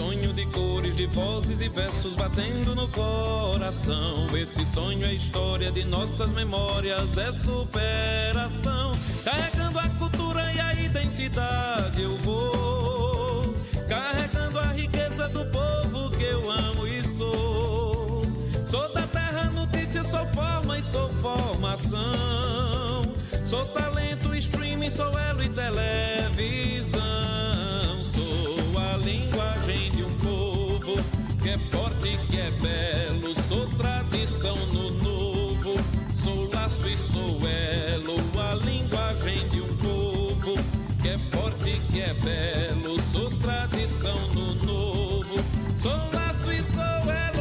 sonho de cores, de vozes e versos batendo no coração. Esse sonho é história de nossas memórias, é superação. Carregando a cultura e a identidade eu vou, carregando a riqueza do povo que eu amo e sou. Sou da terra notícia, sou forma e sou formação. Sou talento, streaming, sou elo e televisão. Sou a linguagem de um povo que é forte, que é belo. Sou tradição no novo, sou laço e sou elo. A linguagem de um povo que é forte, que é belo. Sou tradição no novo, sou laço e sou elo.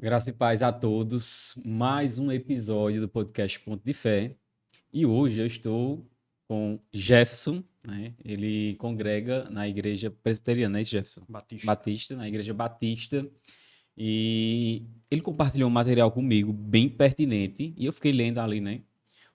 Graça e paz a todos, mais um episódio do podcast Ponto de Fé. E hoje eu estou com Jefferson, né? Ele congrega na igreja presbiteriana, não é isso, Jefferson? Batista, na igreja Batista. E ele compartilhou um material comigo bem pertinente, e eu fiquei lendo ali, né,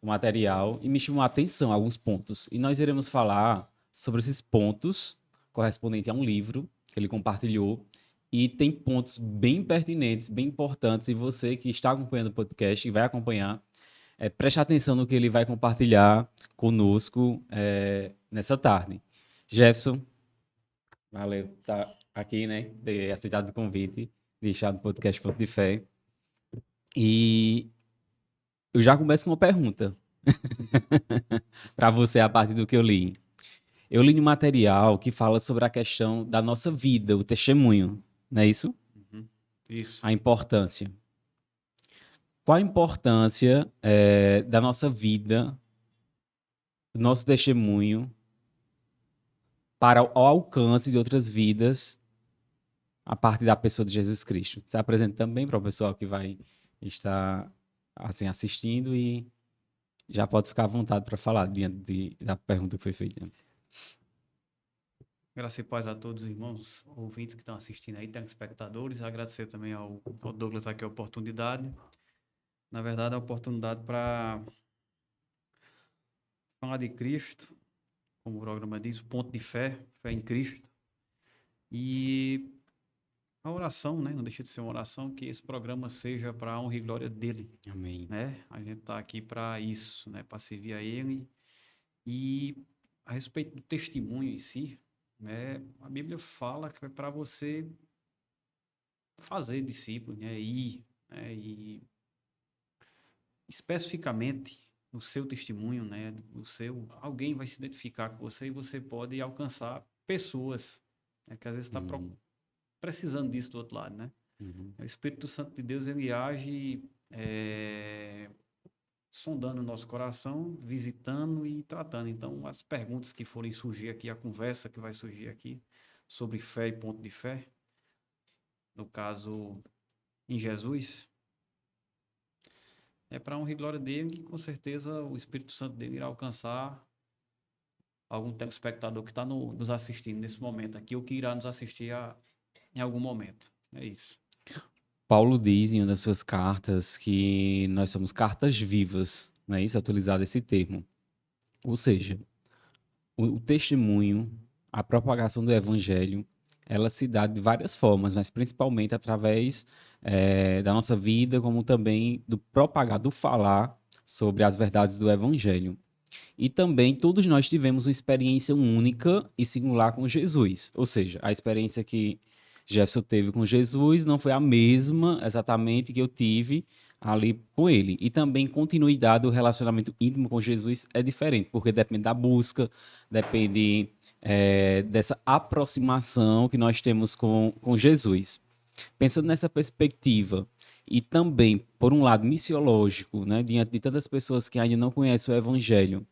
o material, e me chamou a atenção alguns pontos. E nós iremos falar sobre esses pontos correspondentes a um livro que ele compartilhou. E tem pontos bem pertinentes, bem importantes, e você que está acompanhando o podcast e vai acompanhar, preste atenção no que ele vai compartilhar conosco nessa tarde. Jefferson, valeu por estar aqui, né, ter aceitado o convite, deixar no podcast Ponto de Fé. E eu já começo com uma pergunta para você a partir do que eu li. Eu li um material que fala sobre a questão da nossa vida, o testemunho. Não é isso? Isso. A importância. Qual a importância da nossa vida, do nosso testemunho, para o alcance de outras vidas a partir da pessoa de Jesus Cristo? Se apresenta também para o pessoal que vai estar assim, assistindo e já pode ficar à vontade para falar diante da pergunta que foi feita. Graças e paz a todos os irmãos, ouvintes que estão assistindo aí, telespectadores. Agradecer também ao Douglas aqui a oportunidade. Na verdade, a oportunidade para falar de Cristo, como o programa diz, o ponto de fé, fé em Cristo. E a oração, né? Não deixa de ser uma oração, que esse programa seja para a honra e glória dele. Amém. Né? A gente está aqui para isso, né? Para servir a ele. E a respeito do testemunho em si, a Bíblia fala que é para você fazer discípulo, né? Ir, né? E especificamente no seu testemunho, né? Alguém vai se identificar com você e você pode alcançar pessoas, né? Que às vezes está precisando disso do outro lado, né? O Espírito Santo de Deus, ele age sondando o nosso coração, visitando e tratando. Então, as perguntas que forem surgir aqui, a conversa que vai surgir aqui sobre fé e ponto de fé, no caso, em Jesus, é para a honra e glória dele, e com certeza o Espírito Santo dele irá alcançar algum telespectador que está nos assistindo nesse momento aqui, ou que irá nos assistir em algum momento. É isso. Paulo diz em uma das suas cartas que nós somos cartas vivas, não é isso? É utilizado esse termo. Ou seja, o testemunho, a propagação do evangelho, ela se dá de várias formas, mas principalmente através da nossa vida, como também do propagar, do falar sobre as verdades do evangelho. E também todos nós tivemos uma experiência única e singular com Jesus. Ou seja, a experiência que Jefferson teve com Jesus não foi a mesma exatamente que eu tive ali com ele. E também continuidade do relacionamento íntimo com Jesus é diferente, porque depende da busca, depende dessa aproximação que nós temos com Jesus. Pensando nessa perspectiva e também, por um lado, missiológico, né, diante de tantas pessoas que ainda não conhecem o Evangelho,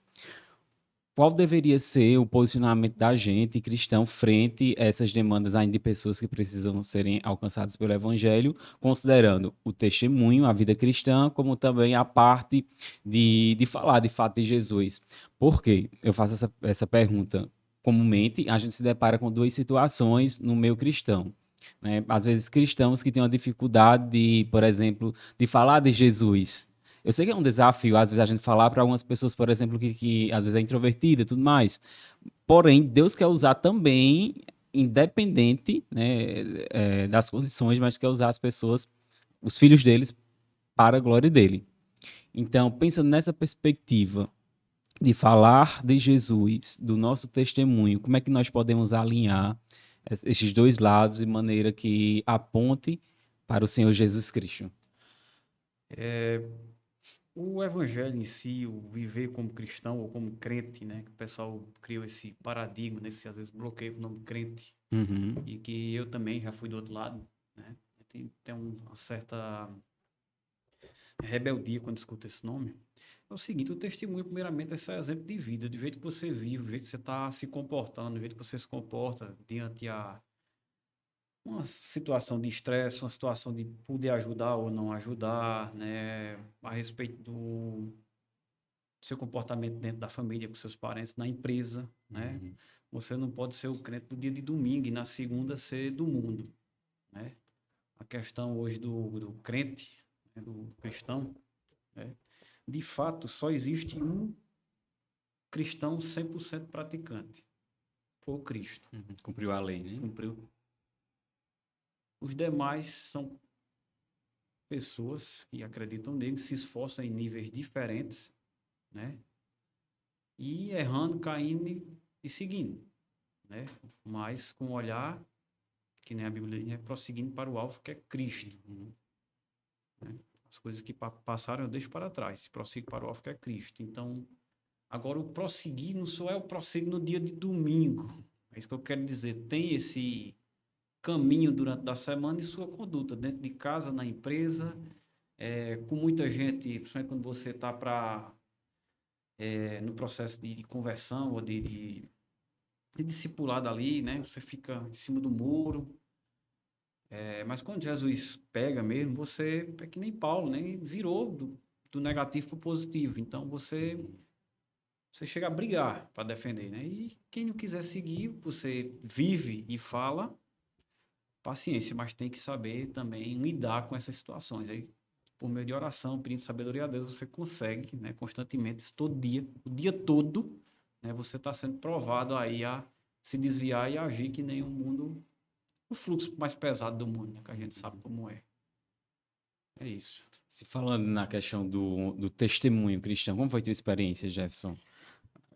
qual deveria ser o posicionamento da gente, cristão, frente a essas demandas ainda de pessoas que precisam serem alcançadas pelo Evangelho, considerando o testemunho, a vida cristã, como também a parte de falar de fato de Jesus? Por quê? Eu faço essa pergunta. Comumente, a gente se depara com duas situações no meio cristão. né? Às vezes cristãos que têm uma dificuldade de, por exemplo, de falar de Jesus. Eu sei que é um desafio, às vezes, a gente falar para algumas pessoas, por exemplo, que às vezes é introvertida e tudo mais. Porém, Deus quer usar também, independente, né, das condições, mas quer usar as pessoas, os filhos deles, para a glória dele. Então, pensando nessa perspectiva de falar de Jesus, do nosso testemunho, como é que nós podemos alinhar esses dois lados de maneira que aponte para o Senhor Jesus Cristo? O evangelho em si, o viver como cristão ou como crente, né? Que o pessoal criou esse paradigma, nesse às vezes bloqueio com o nome crente, Uhum. e que eu também já fui do outro lado, né? Tem uma certa rebeldia quando escuta esse nome. É o seguinte, o testemunho, primeiramente, é só exemplo de vida, do jeito que você vive, do jeito que você está se comportando, do jeito que você se comporta diante uma situação de estresse, uma situação de poder ajudar ou não ajudar, né? A respeito do seu comportamento dentro da família, com seus parentes, na empresa, né? Uhum. Você não pode ser o crente do dia de domingo e na segunda ser do mundo, né? A questão hoje do crente, né? Do cristão, né? De fato, só existe um cristão 100% praticante, foi o Cristo. Uhum. Cumpriu a lei, né? Cumpriu. Os demais são pessoas que acreditam nele, se esforçam em níveis diferentes, né? E errando, caindo e seguindo, né? Mas com o olhar, que nem a Bíblia diz, é prosseguindo para o alvo que é Cristo, né? As coisas que passaram eu deixo para trás, prossigo para o alvo que é Cristo. Então, agora o prosseguir não só é o prosseguir no dia de domingo, é isso que eu quero dizer, tem esse caminho durante a semana e sua conduta, dentro de casa, na empresa, com muita gente, principalmente quando você está no processo de conversão ou de discipulado ali, né? Você fica em cima do muro. Mas quando Jesus pega mesmo, você é que nem Paulo, né? Virou do negativo para o positivo. Então você chega a brigar para defender, né? E quem não quiser seguir, você vive e fala, paciência, mas tem que saber também lidar com essas situações. Aí, por meio de oração, pedindo sabedoria a Deus, você consegue, né? Constantemente, isso todo dia, o dia todo, né? Você está sendo provado aí a se desviar e agir que nem o fluxo mais pesado do mundo, né? Que a gente sabe como é. É isso. Se falando na questão do testemunho cristão, como foi a tua experiência, Jefferson,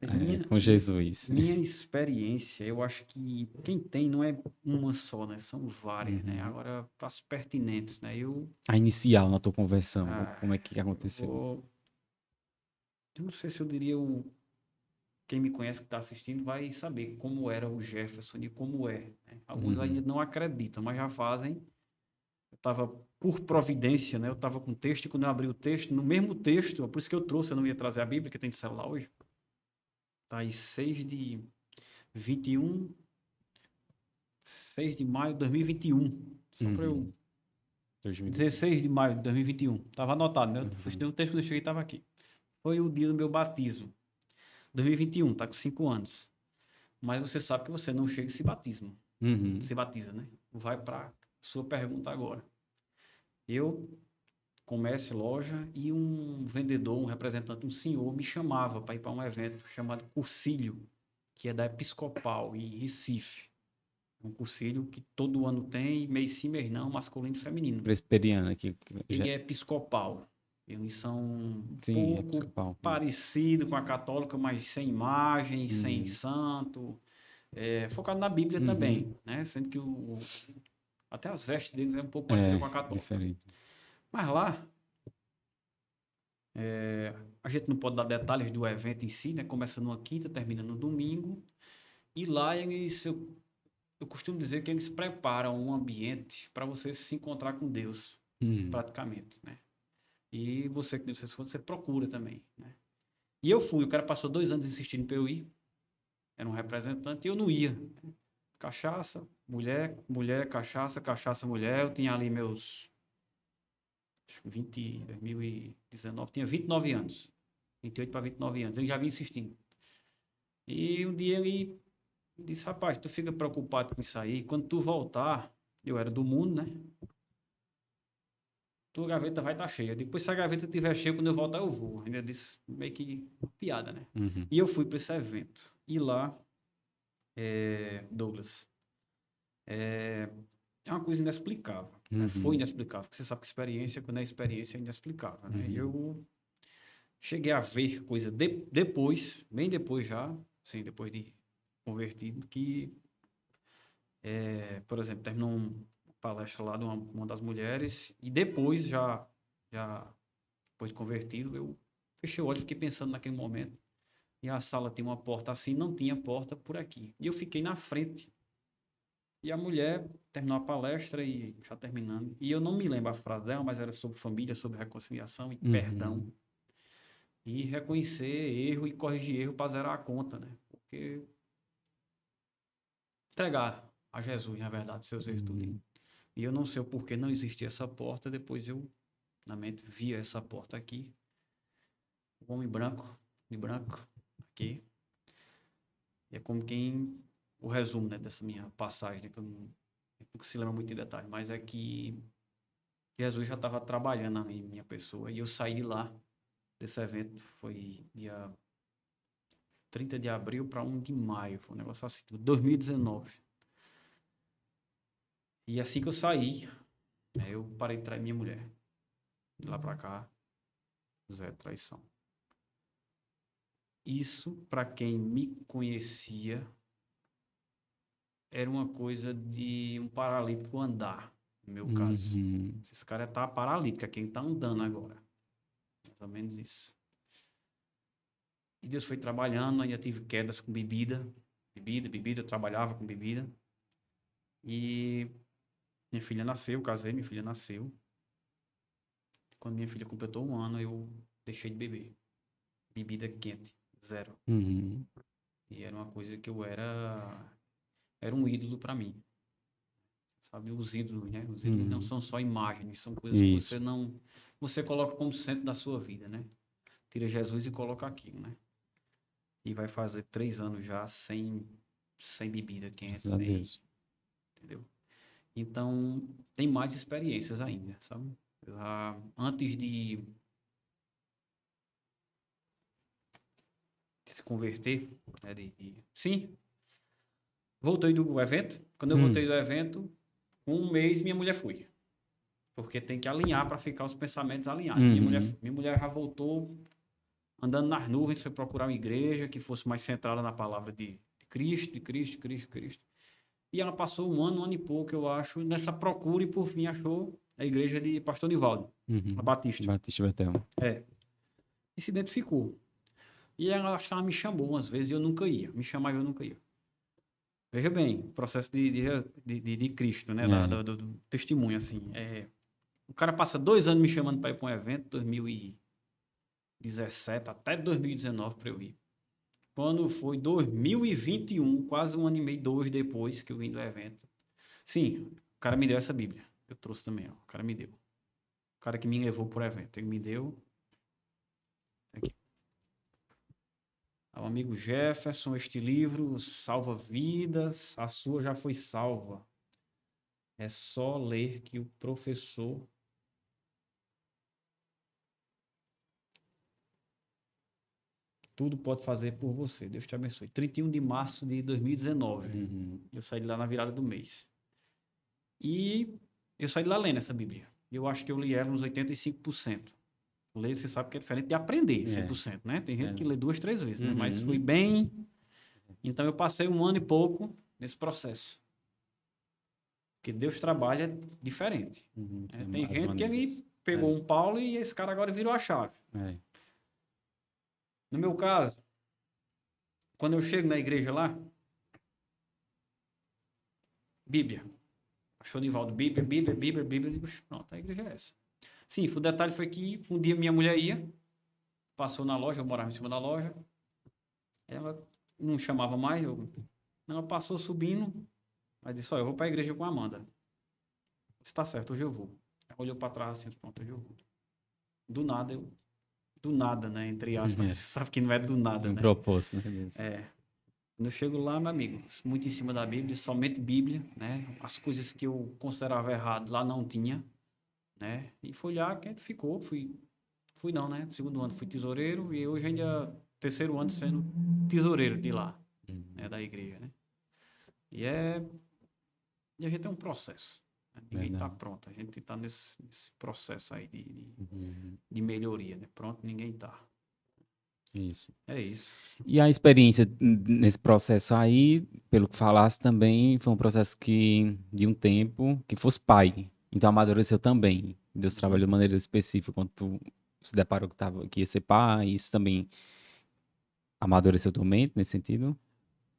Minha, com Jesus? minha experiência, eu acho que quem tem não é uma só, né? São várias, né? Uhum. Agora, as pertinentes, né? A inicial na tua conversão, Ah, como é que aconteceu? eu não sei se eu diria quem me conhece que está assistindo vai saber como era o Jefferson e como é, né? Alguns ainda Uhum. não acreditam, mas já fazem. Eu estava por providência, né? Eu estava com o texto e quando eu abri o texto, no mesmo texto, por isso que eu trouxe, eu não ia trazer a Bíblia, que tem de celular hoje. Tá aí 21, 6 de maio de 2021. Só para eu. Uhum. 2021. 16 de maio de 2021. Estava anotado, né? Uhum. O texto quando eu cheguei estava aqui. Foi o dia do meu batismo. 2021, tá com 5 anos. Mas você sabe que você não chega e se batisma. Uhum. Se batiza, né? Vai para sua pergunta agora. Eu, comércio, loja, e um vendedor, um representante, um senhor, me chamava para ir para um evento chamado Cursilho, que é da Episcopal, em Recife. Um cursilho que todo ano tem, mês sim, mês não, masculino e feminino. Presbiteriana aqui. Ele é episcopal. Eles são um Sim, pouco episcopal. parecido com a católica, mas sem imagem, sem Uhum. santo, focado na Bíblia Uhum. também, né? Sendo que até as vestes deles é um pouco parecida É, com a católica. diferente. Mas lá, a gente não pode dar detalhes do evento em si, né? Começa numa quinta, termina no domingo. E lá eu costumo dizer que eles preparam um ambiente para você se encontrar com Deus, Uhum. praticamente, né? E você que você procura também, né? E eu fui, o cara passou 2 anos insistindo para eu ir, era um representante, e eu não ia. Cachaça, mulher, mulher, cachaça, cachaça, mulher. Eu tinha ali meus, acho que 2019, tinha 29 anos. 28 para 29 anos, ele já vinha insistindo. E um dia ele disse, rapaz, tu fica preocupado com isso aí, quando tu voltar, Eu era do mundo, né? Tua gaveta vai estar cheia. Depois, se a gaveta estiver cheia, quando eu voltar, eu vou. Ainda disse, meio que piada, né? Uhum. E eu fui para esse evento. E lá, Douglas, é uma coisa inexplicável. Né? Foi Uhum. inexplicável. Porque você sabe que experiência, quando é experiência, é inexplicável. Né? E Uhum. eu cheguei a ver coisa depois, bem depois já, assim, depois de convertido, que, por exemplo, terminou uma palestra lá de uma das mulheres, e depois, já depois de convertido, eu fechei o olho e fiquei pensando naquele momento. E a sala tinha uma porta assim, não tinha porta por aqui. E eu fiquei na frente. E a mulher terminou a palestra e já terminando. E eu não me lembro a frase dela, mas era sobre família, sobre reconciliação e perdão. E reconhecer erro e corrigir erro para zerar a conta, né? Porque entregar a Jesus, na verdade, seus erros tudo. E eu não sei o porquê não existia essa porta. Depois eu, na mente, via essa porta aqui. O homem branco, de branco, aqui. E é como quem... O resumo, né, dessa minha passagem, né, que eu não se lembra muito de detalhe, mas é que Jesus já estava trabalhando em minha pessoa. E eu saí de lá, desse evento, foi dia 30 de abril para 1 de maio. Foi um negócio assim, 2019. E assim que eu saí, eu parei de trair minha mulher. De lá para cá, zero traição. Isso, para quem me conhecia, era uma coisa de um paralítico andar, no meu caso. Uhum. Esse cara tá paralítico, é quem tá andando agora. Mais ou menos isso. E Deus foi trabalhando, ainda tive quedas com bebida, eu trabalhava com bebida. E minha filha nasceu, casei, minha filha nasceu. Quando minha filha completou 1 ano, eu deixei de beber. Bebida quente, zero. Uhum. E era uma coisa que eu era um ídolo para mim. Sabe, os ídolos, né? Os ídolos não são só imagens, são coisas que Isso. você coloca como centro da sua vida, né? Tira Jesus e coloca aquilo, né? E vai fazer 3 anos já sem bebida quente, Graças a Deus. entendeu? Então, tem mais experiências ainda, sabe? Antes de se converter, né? Sim, voltei do evento. Quando eu voltei do evento, 1 mês minha mulher foi. Porque tem que alinhar para ficar os pensamentos alinhados. Minha mulher já voltou andando nas nuvens, foi procurar uma igreja que fosse mais centrada na palavra de Cristo, de Cristo, de Cristo, de Cristo. E ela passou 1 ano e pouco, eu acho, nessa procura e por fim achou a igreja de Pastor Nivaldo, a Batista. Batista Betel. E se identificou. E ela, acho que ela me chamou umas vezes e eu nunca ia. Me chamava e eu nunca ia. Veja bem, o processo de Cristo, né? Do testemunho, assim. O cara passa 2 anos me chamando para ir para um evento, 2017 até 2019 para eu ir. Quando foi 2021, quase 1 ano e meio, 2 depois que eu vim do evento. Sim, o cara me deu essa Bíblia. Eu trouxe também, ó. O cara me deu. O cara que me levou por evento. Ele me deu. Aqui. Ao amigo Jefferson, este livro salva vidas. A sua já foi salva. É só ler que o professor... Tudo pode fazer por você. Deus te abençoe. 31 de março de 2019. Eu saí de lá na virada do mês. E eu saí de lá lendo essa Bíblia. Eu acho que eu li ela uns 85%. Ler, você sabe que é diferente de aprender 100%, né? Tem gente que lê 2, 3 vezes, né? Mas foi bem... Então eu passei 1 ano e pouco nesse processo. Porque Deus trabalha diferente. Tem gente que ele pegou um Paulo e esse cara agora virou a chave. No meu caso, quando eu chego na igreja lá, Bíblia. Pastor Nivaldo, Bíblia. Eu digo, pronto, a igreja é essa. Sim, o detalhe foi que um dia minha mulher ia, passou na loja, eu morava em cima da loja, ela não chamava mais, ela passou subindo, aí disse, ó, eu vou para a igreja com a Amanda. Você tá certo, hoje eu vou. Ela olhou para trás assim, pronto, hoje eu vou. Do nada, né, entre aspas, você sabe que não é do nada, né? Propósito, né? Quando eu chego lá, meu amigo, muito em cima da Bíblia, somente Bíblia, né? As coisas que eu considerava errado lá não tinha, né? E foi lá que a gente ficou, fui não, né? Segundo ano fui tesoureiro e hoje ainda terceiro ano sendo tesoureiro de lá, né? Da igreja, né? E é, e a gente tem um processo, né? Ninguém está Verdade. pronto, a gente está nesse processo aí Uhum. de melhoria, né? Pronto, ninguém está. Isso. É isso. E a experiência nesse processo aí, pelo que falasse também, foi um processo que, de um tempo, que fosse pai. Então amadureceu também. Deus trabalhou Uhum. de maneira específica quando tu se deparou que ia ser pai, isso também amadureceu tua mente nesse sentido?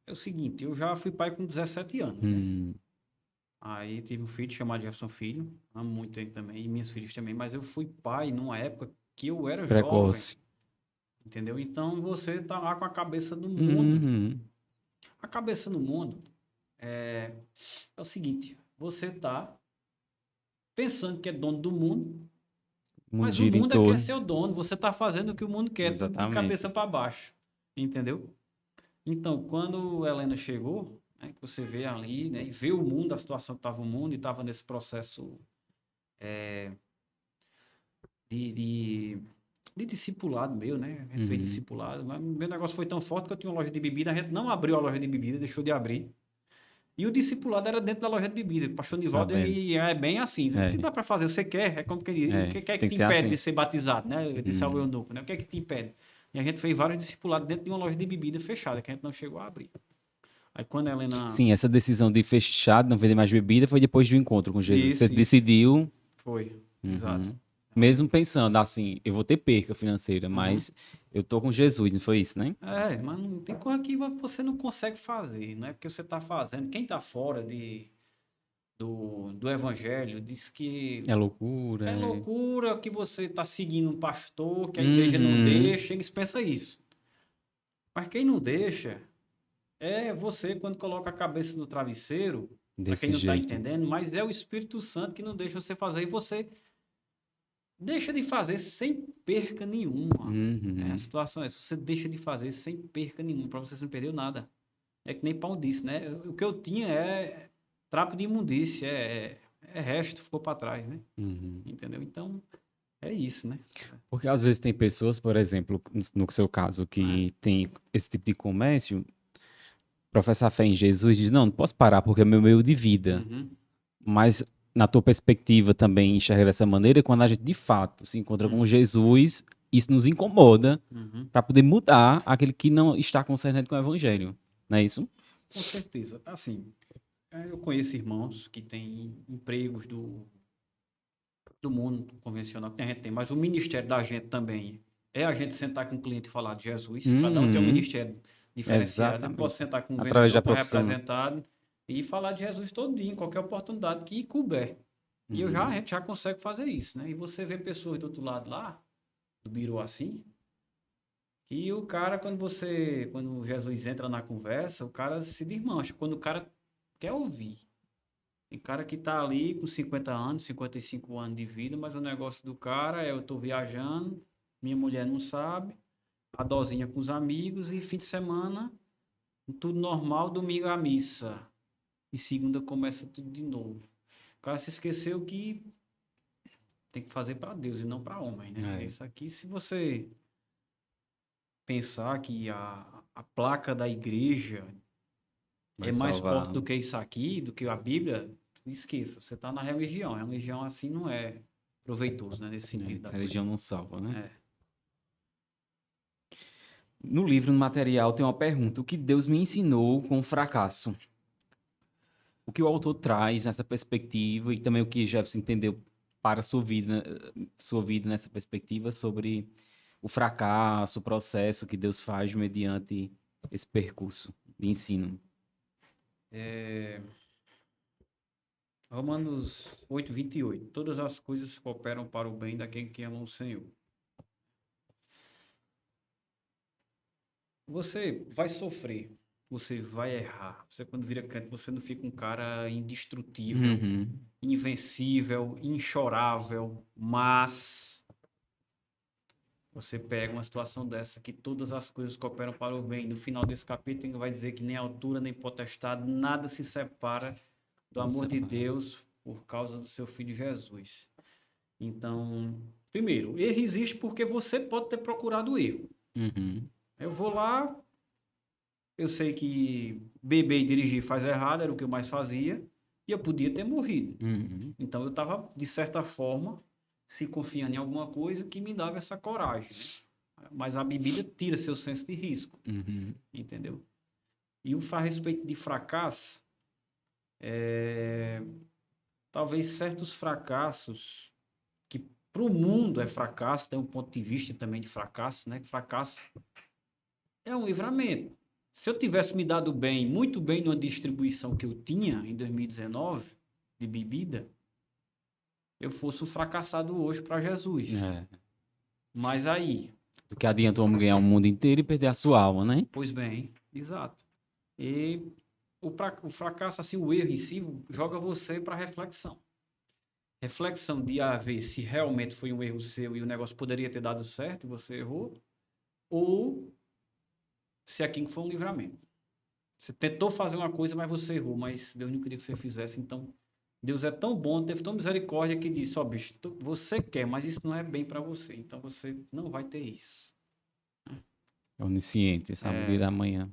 É o seguinte, eu já fui pai com 17 anos, né? Hum, Aí tive um filho chamado Jefferson Filho, amo muito ele também, e minhas filhas também, mas eu fui pai numa época que eu era jovem, precoce. entendeu? Então você tá lá com a cabeça do mundo. Uhum. A cabeça no mundo é o seguinte, você tá pensando que é dono do mundo, O mundo mas o gira em mundo é que é torno. seu dono, você tá fazendo o que o mundo quer, tudo de cabeça Exatamente. para baixo, entendeu? Então, quando a Helena chegou, né, que você vê ali, né, e vê o mundo, a situação que estava o mundo, e estava nesse processo de, de, de discipulado meu, né? A gente fez Uhum. discipulado, mas meu negócio foi tão forte que eu tinha uma loja de bebida, a gente não abriu a loja de bebida, deixou de abrir. E o discipulado era dentro da loja de bebida. O pastor Tá Nivaldo, vendo? ele é bem assim. O que É, dá para fazer? Você quer? É como que ele diz. O que é que tem que te ser impede de assim. ser batizado, né? Eu disse ao Uhum. eunuco, né? O que é que te impede? E a gente fez vários discipulados dentro de uma loja de bebida fechada, que a gente não chegou a abrir. Aí quando a Helena... Sim, essa decisão de fechar, de não vender mais bebida, foi depois do encontro com Jesus. Você Isso. decidiu. Foi. Exato. Uhum. Mesmo pensando assim, eu vou ter perca financeira, Uhum. mas eu tô com Jesus, não foi isso, né? É, mas não tem coisa que você não consegue fazer, não é porque você está fazendo. Quem está fora do evangelho diz que É loucura. é loucura que você está seguindo um pastor, que a igreja não Uhum. deixa, eles pensam isso. Mas quem não deixa é você quando coloca a cabeça no travesseiro, para quem Desse não está jeito. entendendo, mas é o Espírito Santo que não deixa você fazer e você deixa de fazer sem perca nenhuma. É, a Uhum. situação é essa, você deixa de fazer sem perca nenhuma, para você não perder nada. É que nem Paulo disse, né? O que eu tinha é trapo de imundícia, é resto, ficou para trás, né? Uhum. Entendeu? Então, é isso, né? Porque às vezes tem pessoas, por exemplo, no seu caso, É. que tem esse tipo de comércio, professar fé em Jesus, diz, não, não posso parar porque é meu meio de vida. Uhum, Mas na tua perspectiva também enxerga dessa maneira, quando a gente de fato se encontra com uhum, Jesus, isso nos incomoda uhum. para poder mudar aquele que não está concernente com o evangelho. Não é isso? Com certeza. Assim, eu conheço irmãos que têm empregos do mundo convencional, que a gente tem, mas o ministério da gente também é a gente sentar com o cliente e falar de Jesus. Cada um tem um Uhum. ministério diferenciado. Eu posso Exatamente. sentar com um Através vendedor, da com um profissão. representado e falar de Jesus todo dia, em qualquer oportunidade que couber. E a Uhum. gente já consegue fazer isso, né? E você vê pessoas do outro lado lá, do Biru assim, que o cara, quando Jesus entra na conversa, o cara se desmancha. Quando o cara quer ouvir. Tem cara que tá ali com 50 anos, 55 anos de vida, mas o negócio do cara é eu tô viajando, minha mulher não sabe, a dosinha com os amigos e fim de semana, tudo normal, domingo a missa. E segunda começa tudo de novo. O cara se esqueceu que tem que fazer para Deus e não para homem, né? É, Isso aqui, se você pensar que a placa da igreja é vai mais forte salvar. do que isso aqui, do que a Bíblia, esqueça. Você está na religião. A religião assim não é proveitoso, né? Nesse É, sentido da a coisa. religião não salva, né? É. No livro, no material, tem uma pergunta: o que Deus me ensinou com o fracasso? O que o autor traz nessa perspectiva e também o que Jefferson entendeu para a sua vida nessa perspectiva sobre o fracasso, o processo que Deus faz mediante esse percurso de ensino. Romanos 8:28. Todas as coisas cooperam para o bem daquele que ama o Senhor. Você vai sofrer, você vai errar. Você, quando vira crente, você não fica um cara indestrutível, Uhum. invencível, inchorável, mas Você pega uma situação dessa, que todas as coisas cooperam para o bem. No final desse capítulo, ele vai dizer que nem altura, nem potestade, nada se separa do amor de Deus por causa do seu Filho Jesus. Então, primeiro, erro existe porque você pode ter procurado o erro. Uhum. Eu vou lá, eu sei que beber e dirigir faz errado, era o que eu mais fazia, e eu podia ter morrido. Uhum. Então, eu estava, de certa forma, se confiando em alguma coisa que me dava essa coragem, né? Mas a bebida tira seu senso de risco, Uhum. entendeu? E o a respeito de fracasso, talvez certos fracassos, que para o mundo é fracasso, tem um ponto de vista também de fracasso, né? Fracasso é um livramento. Se eu tivesse me dado bem, muito bem numa distribuição que eu tinha em 2019, de bebida, eu fosse um fracassado hoje para Jesus. É. Mas aí, Do que adianta o homem ganhar o mundo inteiro e perder a sua alma, né? pois bem, exato. E o fracasso, assim, o erro em si, joga você para reflexão. Reflexão de ver se realmente foi um erro seu e o negócio poderia ter dado certo e você errou, ou se aquilo foi um livramento. Você tentou fazer uma coisa, mas você errou, mas Deus não queria que você fizesse, então Deus é tão bom, teve tão misericórdia que disse, ó, bicho, você quer, mas isso não é bem para você, então você não vai ter isso. É onisciente, sabe o dia da manhã.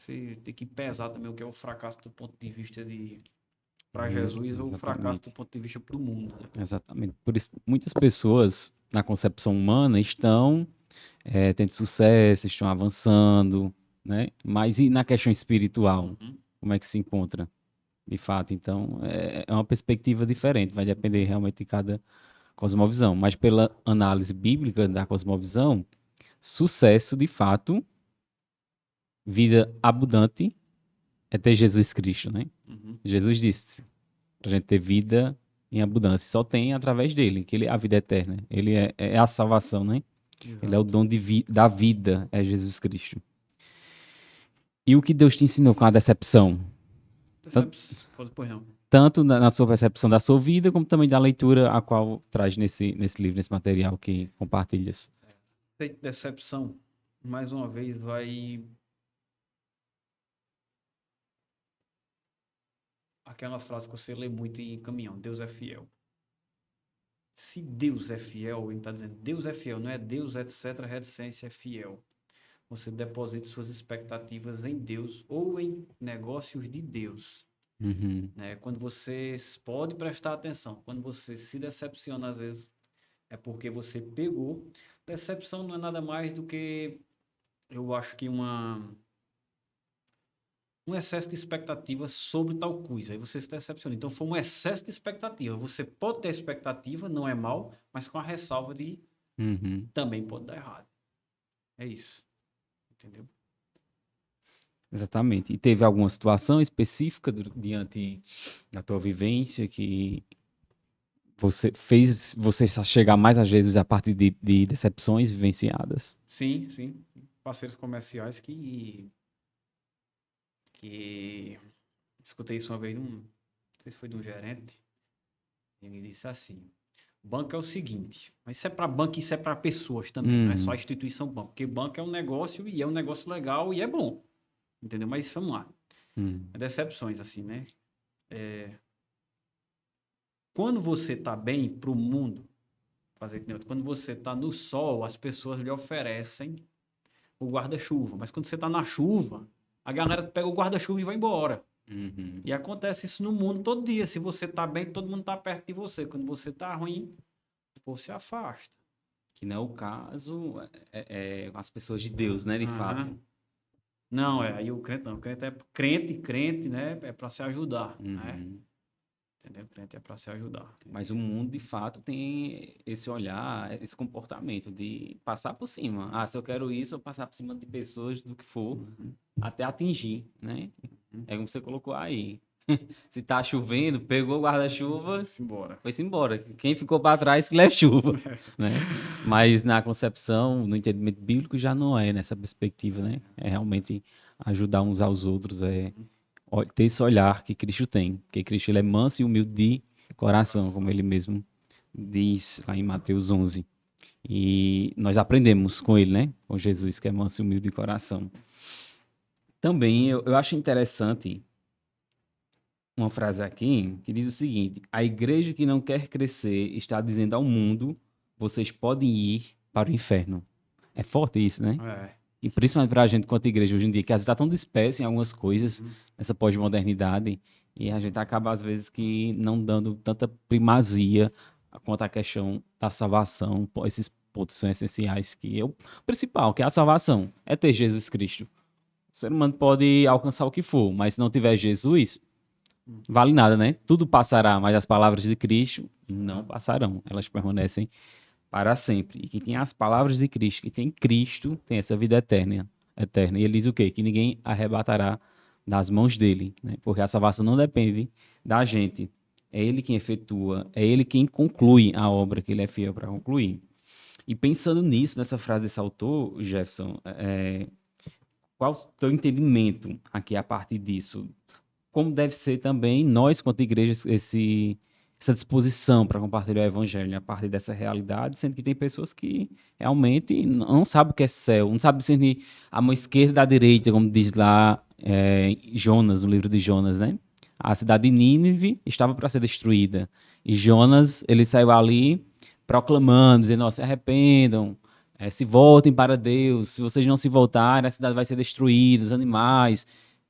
Tem que pesar também o que é o fracasso do ponto de vista de para Uhum, Jesus ou o fracasso exatamente. do ponto de vista para o mundo, né? Exatamente. Por isso, muitas pessoas, na concepção humana, estão tendo sucesso, estão avançando, né? Mas e na questão espiritual? Uhum. Como é que se encontra, de fato? Então, é uma perspectiva diferente, vai depender realmente de cada cosmovisão. Mas pela análise bíblica da cosmovisão, sucesso, de fato, vida abundante, é ter Jesus Cristo, né? Uhum. Jesus disse, pra gente ter vida em abundância, só tem através dele, que ele é a vida eterna. Ele é a salvação, né? Ele é o Exato. dom da vida, é Jesus Cristo. E o que Deus te ensinou com a decepção? Pois não. Tanto na sua percepção da sua vida, como também da leitura a qual traz nesse livro, nesse material que compartilhas. Decepção, mais uma vez, vai aquela frase que você lê muito em caminhão, Deus é fiel. Se Deus é fiel, ele está dizendo, Deus é fiel, não é Deus, etc, reticência é fiel. Você deposita suas expectativas em Deus ou em negócios de Deus. Uhum. Né? Quando você pode prestar atenção, quando você se decepciona, às vezes, é porque você pegou. Decepção não é nada mais do que, eu acho que um excesso de expectativa sobre tal coisa, aí você se decepciona. Então, foi um excesso de expectativa. Você pode ter expectativa, não é mal, mas com a ressalva de Uhum. também pode dar errado. É isso. Entendeu? Exatamente. E teve alguma situação específica diante da tua vivência que você fez você chegar mais a Jesus a partir de decepções vivenciadas? Sim, sim. Parceiros comerciais que escutei isso uma vez, não sei se foi de um gerente, ele disse assim, banco é o seguinte, mas isso é para banco, isso é para pessoas também, não é só a instituição banco, porque banco é um negócio e é um negócio legal e é bom, entendeu? Mas vamos lá, decepções assim, né? Quando você tá bem pro mundo, quando você tá no sol, as pessoas lhe oferecem o guarda-chuva, mas quando você tá na chuva, a galera pega o guarda-chuva e vai embora. Uhum. E acontece isso no mundo todo dia. Se você tá bem, todo mundo tá perto de você. Quando você tá ruim, o povo se afasta. Que não é o caso com as pessoas de Deus, né, de fato. Não, aí o crente não. O crente é crente, né? É para se ajudar, né? Entendeu? O crente é para se ajudar. Mas o mundo, de fato, tem esse olhar, esse comportamento de passar por cima. Ah, se eu quero isso, eu passar por cima de pessoas, do que for, até atingir, né? É como você colocou aí. Se tá chovendo, pegou o guarda-chuva, foi-se embora. Quem ficou para trás que leva chuva, né? Mas na concepção, no entendimento bíblico, já não é nessa perspectiva, né? É realmente ajudar uns aos outros, ter esse olhar que Cristo tem, porque Cristo ele é manso e humilde de coração, como ele mesmo diz lá em Mateus 11. E nós aprendemos com ele, né? Com Jesus, que é manso e humilde de coração. Também eu acho interessante uma frase aqui que diz o seguinte: a igreja que não quer crescer está dizendo ao mundo, vocês podem ir para o inferno. É forte isso, né? É. E principalmente para a gente, quanto igreja hoje em dia, que às vezes está tão dispersa em algumas coisas, Uhum. nessa pós-modernidade, e a gente acaba, às vezes, que não dando tanta primazia quanto à questão da salvação. Pô, esses pontos são essenciais, que é o principal, que é a salvação, é ter Jesus Cristo. O ser humano pode alcançar o que for, mas se não tiver Jesus, vale nada, né? Tudo passará, mas as palavras de Cristo não passarão. Elas permanecem para sempre. E quem tem as palavras de Cristo, que tem Cristo, tem essa vida eterna. Eterna. E ele diz o quê? Que ninguém arrebatará das mãos dele, né? Porque a salvação não depende da gente. É ele quem efetua, é ele quem conclui a obra que ele é fiel para concluir. E pensando nisso, nessa frase desse autor, Jefferson, qual o teu entendimento aqui a partir disso? Como deve ser também nós, quanto igreja, essa disposição para compartilhar o evangelho, né, a partir dessa realidade, sendo que tem pessoas que realmente não sabem o que é céu, não sabem discernir a mão esquerda da direita, como diz lá Jonas, no livro de Jonas, né? A cidade de Nínive estava para ser destruída. E Jonas, ele saiu ali proclamando, dizendo, ó, se arrependam, se voltem para Deus, se vocês não se voltarem, a cidade vai ser destruída, os animais,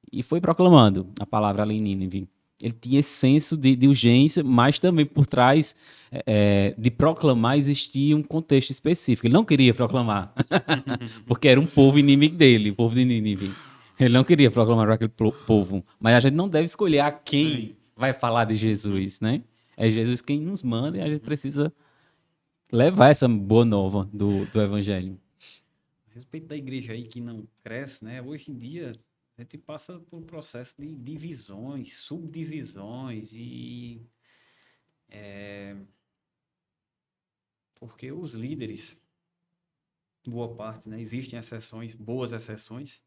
e foi proclamando a palavra ali em Nínive. Ele tinha esse senso de urgência, mas também por trás de proclamar existia um contexto específico. Ele não queria proclamar, porque era um povo inimigo dele, o povo de Nínive. Ele não queria proclamar para aquele povo. Mas a gente não deve escolher a quem vai falar de Jesus, né? É Jesus quem nos manda e a gente precisa levar essa boa nova do evangelho. A respeito da igreja aí que não cresce, né? Hoje em dia a gente passa por um processo de divisões, subdivisões porque os líderes, boa parte, né? Existem exceções, boas exceções,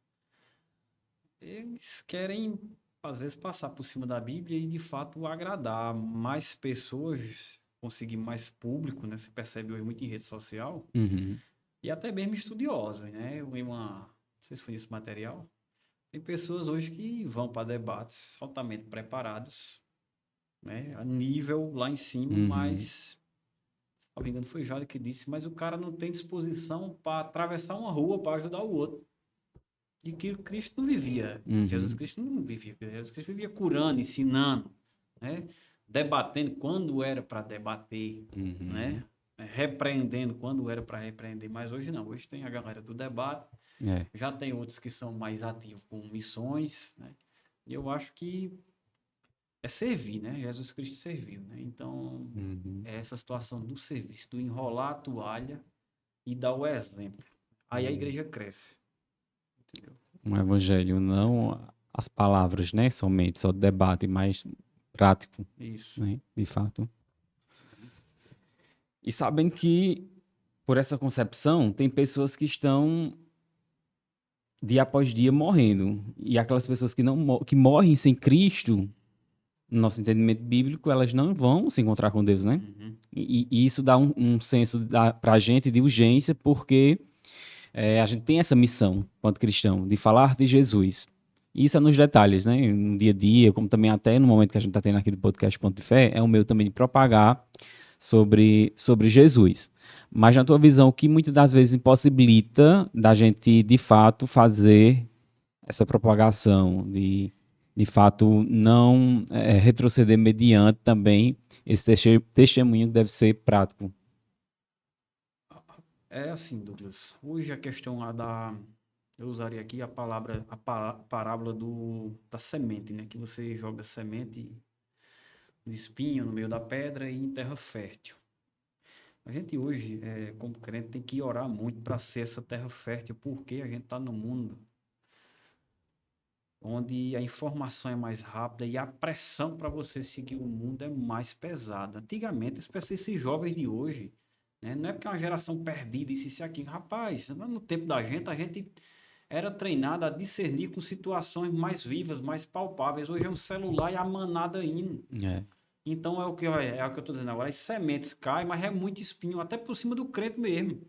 eles querem às vezes passar por cima da Bíblia e de fato agradar mais pessoas, conseguir mais público, né? Se percebe hoje muito em rede social. Uhum. E até mesmo estudiosos, né? Eu vi não sei se foi esse material. Tem pessoas hoje que vão para debates altamente preparados, né? A nível lá em cima, Uhum. mas, se não me engano, foi Jada que disse, mas o cara não tem disposição para atravessar uma rua para ajudar o outro. E que Cristo não vivia. Uhum. Jesus Cristo não vivia. Jesus Cristo vivia curando, ensinando, né? Debatendo quando era para debater, Uhum. né? Repreendendo quando era para repreender, mas hoje não. Hoje tem a galera do debate, já tem outros que são mais ativos com missões, né? E eu acho que é servir, né? Jesus Cristo serviu, né? Então, é essa situação do serviço, do enrolar a toalha e dar o exemplo. Aí a igreja cresce. Entendeu? Um evangelho, não as palavras, né? Somente, só debate, mas prático, Isso. né? De fato. E sabem que, por essa concepção, tem pessoas que estão dia após dia morrendo. E aquelas pessoas que, que morrem sem Cristo, no nosso entendimento bíblico, elas não vão se encontrar com Deus, né? Uhum. E isso dá um senso para a gente de urgência, porque a gente tem essa missão, enquanto cristão, de falar de Jesus. E isso é nos detalhes, né? No dia a dia, como também até no momento que a gente está tendo aqui do podcast Ponto de Fé, é o meu também de propagar sobre Jesus. Mas na tua visão, o que muitas das vezes impossibilita da gente, de fato, fazer essa propagação, de fato, não retroceder mediante também esse testemunho que deve ser prático. É assim, Douglas. Hoje a questão eu usaria aqui a palavra, parábola da semente, né? Que você joga semente no espinho, no meio da pedra e em terra fértil. A gente hoje, como crente, tem que orar muito para ser essa terra fértil, porque a gente está no mundo onde a informação é mais rápida e a pressão para você seguir o mundo é mais pesada. Antigamente, esses jovens de hoje, né, não é porque é uma geração perdida, isso aqui. Rapaz, no tempo da gente, a gente era treinado a discernir com situações mais vivas, mais palpáveis. Hoje é um celular e a manada indo. Então é o que eu estou dizendo agora. As sementes caem, mas é muito espinho, até por cima do crente mesmo.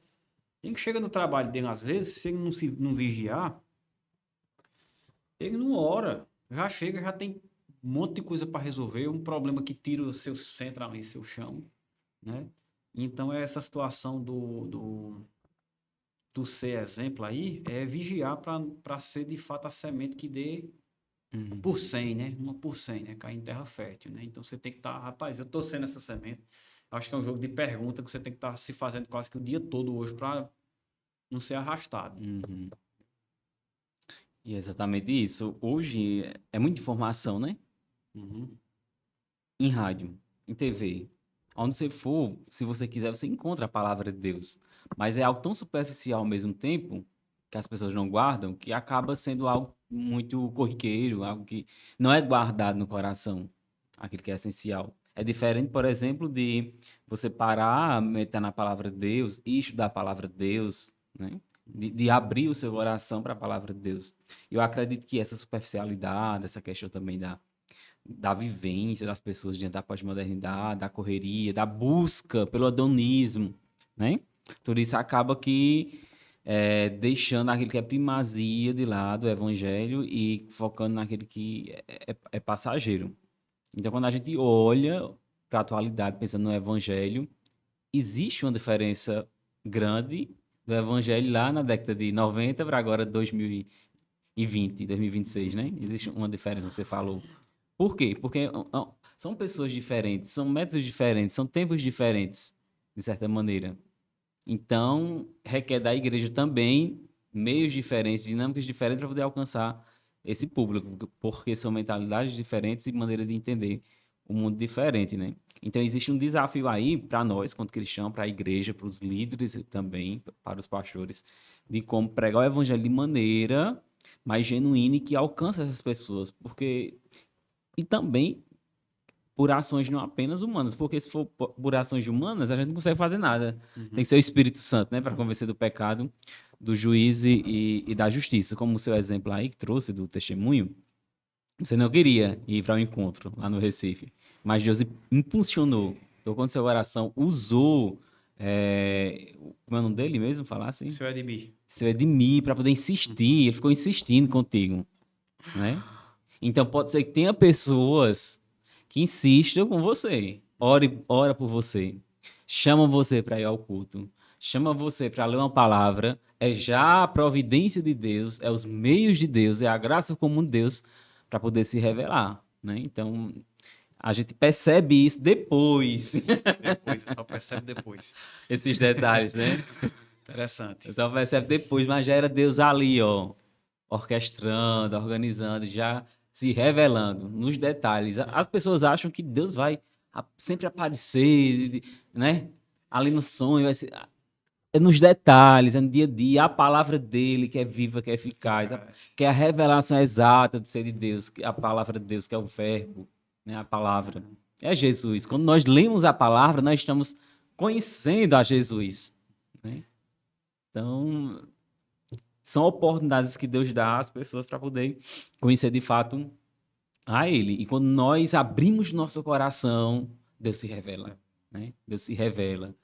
Quem chega no trabalho dele, às vezes, se ele não vigiar, ele não ora. Já chega, já tem um monte de coisa para resolver, um problema que tira o seu centro ali, seu chão, né? Então, é essa situação do ser exemplo aí, é vigiar para ser de fato a semente que dê por 100, né? Uma por 100, né? Cair em terra fértil, né? Então, você tem que estar, rapaz, eu estou sendo essa semente. Acho que é um jogo de pergunta que você tem que estar se fazendo quase que o dia todo hoje para não ser arrastado. Uhum. E é exatamente isso. Hoje é muita informação, né? Uhum. Em rádio, em TV. Onde você for, se você quiser, você encontra a palavra de Deus. Mas é algo tão superficial ao mesmo tempo, que as pessoas não guardam, que acaba sendo algo muito corriqueiro, algo que não é guardado no coração, aquilo que é essencial. É diferente, por exemplo, de você parar, meter na palavra de Deus e estudar a palavra de Deus, né? De abrir o seu coração para a palavra de Deus. Eu acredito que essa superficialidade, essa questão também da vivência das pessoas diante da pós-modernidade, da correria, da busca pelo hedonismo, né? Tudo isso acaba que deixando aquilo que é primazia de lado, o evangelho, e focando naquele que é passageiro. Então, quando a gente olha para a atualidade, pensando no evangelho, existe uma diferença grande do evangelho lá na década de 90 para agora 2020, 2026, né? Existe uma diferença, você falou. Por quê? Porque são pessoas diferentes, são métodos diferentes, são tempos diferentes, de certa maneira. Então, requer da igreja também meios diferentes, dinâmicas diferentes para poder alcançar esse público, porque são mentalidades diferentes e maneira de entender o mundo diferente, né? Então, existe um desafio aí para nós, quanto cristãos, para a igreja, para os líderes e também para os pastores, de como pregar o evangelho de maneira mais genuína e que alcança essas pessoas, porque e também por ações não apenas humanas, porque se for por ações humanas, a gente não consegue fazer nada. Tem que ser o Espírito Santo, né, para convencer do pecado, do juízo e da justiça. Como o seu exemplo aí que trouxe do testemunho, você não queria ir para o encontro lá no Recife, mas Deus impulsionou, tocou no seu coração, usou, como é o nome dele mesmo, falar assim? Seu Edmir. Seu Edmir, para poder insistir, ele ficou insistindo contigo, né? Então pode ser que tenha pessoas que insistam com você, ora por você, chamam você para ir ao culto, chamam você para ler uma palavra, é já a providência de Deus, é os meios de Deus, é a graça comum de Deus para poder se revelar, né? Então a gente percebe isso depois, Depois, você só percebe depois. esses detalhes, né? Interessante. Só percebe depois, mas já era Deus ali, ó, orquestrando, organizando, já se revelando nos detalhes. As pessoas acham que Deus vai sempre aparecer, né? Ali no sonho, vai ser, é nos detalhes, é no dia a dia, a palavra dele que é viva, que é eficaz, que é a revelação exata do ser de Deus, a palavra de Deus, que é o verbo, né? A palavra. É Jesus. Quando nós lemos a palavra, nós estamos conhecendo a Jesus, né? Então, são oportunidades que Deus dá às pessoas para poder conhecer de fato a Ele. E quando nós abrimos nosso coração, Deus se revela, né? Deus se revela.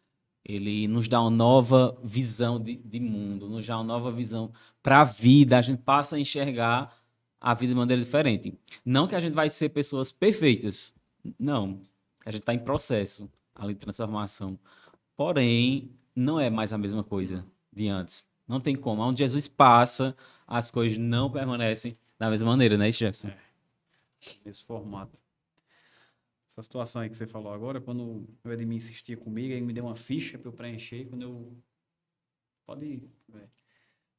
Ele nos dá uma nova visão de mundo, nos dá uma nova visão para a vida. A gente passa a enxergar a vida de maneira diferente. Não que a gente vai ser pessoas perfeitas, não. A gente está em processo ali de transformação. Porém, não é mais a mesma coisa de antes. Não tem como. Onde Jesus passa, as coisas não permanecem da mesma maneira, né, Jefferson? Nesse formato. Essa situação aí que você falou agora, quando o Edmir insistia comigo, ele me deu uma ficha para eu preencher. Quando eu. Pode ir, velho.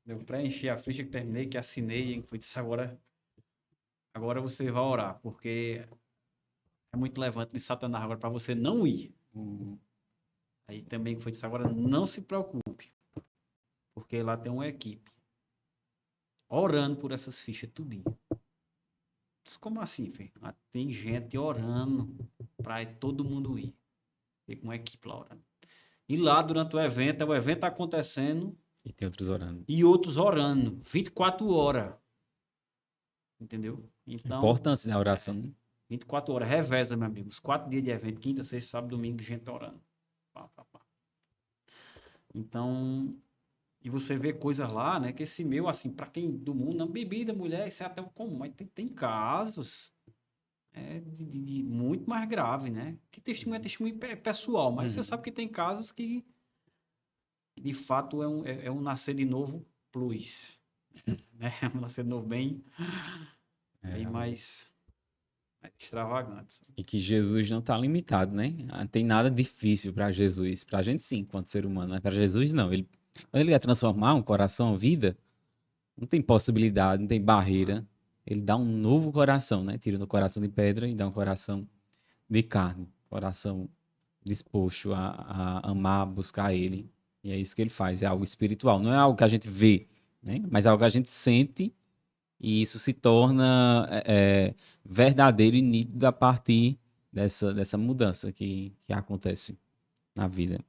Eu preenchi a ficha que terminei, que assinei, e foi disse agora você vai orar, porque é muito levante de Satanás agora para você não ir. Aí também foi disse agora não se preocupe, porque lá tem uma equipe orando por essas fichas tudinho. Como assim, filho? Tem gente orando para todo mundo ir. Tem uma equipe lá orando. E lá, durante o evento tá acontecendo. E tem outros orando. E outros orando. 24 horas. Entendeu? Então, Importância da oração. 24 horas, reveza, meu amigo. Os 4 dias de evento, quinta, sexta, sábado, domingo, gente orando. Pá, pá, pá. Então, e você vê coisas lá, né? Que esse meu, assim, para quem do mundo, não, bebida, mulher, isso é até o comum, mas tem casos de muito mais grave, né? Que testemunho é testemunho pessoal, mas você sabe que tem casos que, de fato, é um nascer de novo plus, né? É um nascer de novo bem, bem mais extravagante. Sabe? E que Jesus não está limitado, né? Não tem nada difícil para Jesus. Para a gente, sim, enquanto ser humano, mas para Jesus, não. Quando ele quer transformar um coração, uma vida, não tem possibilidade, não tem barreira. Ele dá um novo coração, né? Tira do coração de pedra e dá um coração de carne. Coração disposto a amar, buscar ele. E é isso que ele faz. É algo espiritual. Não é algo que a gente vê, né? Mas é algo que a gente sente e isso se torna verdadeiro e nítido a partir dessa mudança que acontece na vida.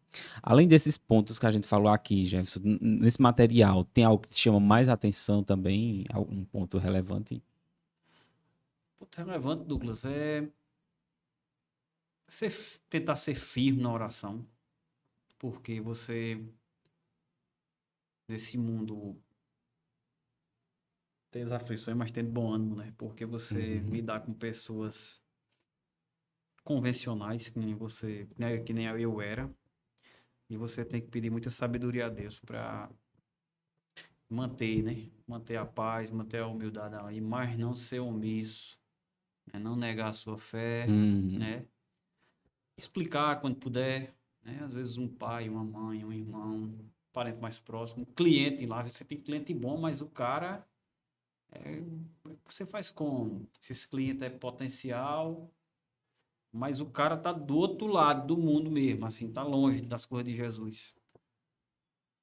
Além desses pontos que a gente falou aqui, Jefferson, nesse material, tem algo que te chama mais atenção também? Algum ponto relevante? Ponto relevante, Douglas, é tentar ser firme na oração, porque você, nesse mundo, tem as aflições, mas tem bom ânimo, né? Porque você lidar com pessoas convencionais, que nem você, né, que nem eu era, e você tem que pedir muita sabedoria a Deus para manter, né? Manter a paz, manter a humildade aí, mas não ser omisso, né? Não negar a sua fé, né? Explicar quando puder, né? Às vezes um pai, uma mãe, um irmão, um parente mais próximo, um cliente lá, você tem cliente bom, mas o cara você faz como? Se esse cliente é potencial, mas o cara tá do outro lado do mundo mesmo, assim, tá longe das coisas de Jesus.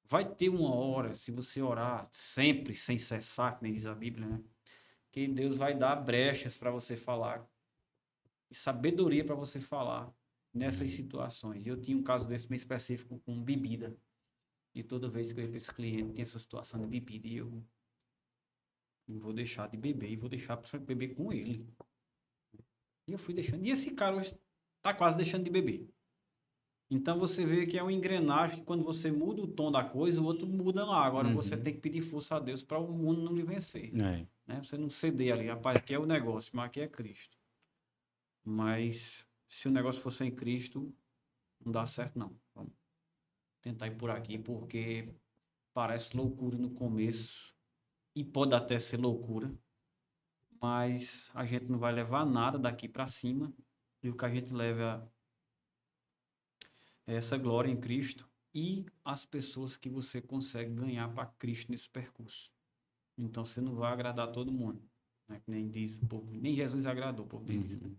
Vai ter uma hora, se você orar sempre, sem cessar, que nem diz a Bíblia, né? Que Deus vai dar brechas para você falar e sabedoria para você falar nessas situações. E eu tinha um caso desse bem específico com bebida. E toda vez que eu ia para esse cliente, tem essa situação de bebida. E eu não vou deixar de beber e vou deixar para beber com ele. E eu fui deixando. E esse cara hoje tá quase deixando de beber. Então você vê que é uma engrenagem que quando você muda o tom da coisa, o outro muda lá. Agora você tem que pedir força a Deus para o mundo não lhe vencer. Né? Você não ceder ali, rapaz, aqui é o negócio, mas aqui é Cristo. Mas se o negócio for sem Cristo, não dá certo não. Vamos tentar ir por aqui, porque parece loucura no começo e pode até ser loucura, mas a gente não vai levar nada daqui para cima e o que a gente leva essa glória em Cristo e as pessoas que você consegue ganhar para Cristo nesse percurso. Então você não vai agradar todo mundo, né? Nem diz o povo, nem Jesus agradou, o povo diz isso, né?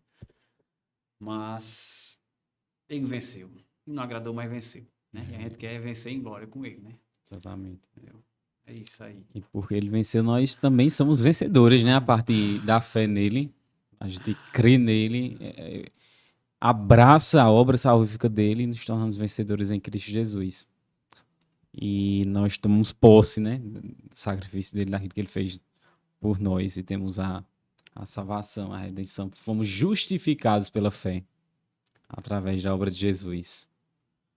Mas ele venceu. Não agradou, mas venceu, né? E a gente quer vencer em glória com ele, né? Exatamente. Entendeu? É isso aí. E porque ele venceu, nós também somos vencedores, né? A partir da fé nele, a gente crê nele, abraça a obra salvífica dele e nos tornamos vencedores em Cristo Jesus. E nós tomamos posse, né, do sacrifício dele, daquilo que ele fez por nós, e temos a salvação, a redenção. Fomos justificados pela fé, através da obra de Jesus.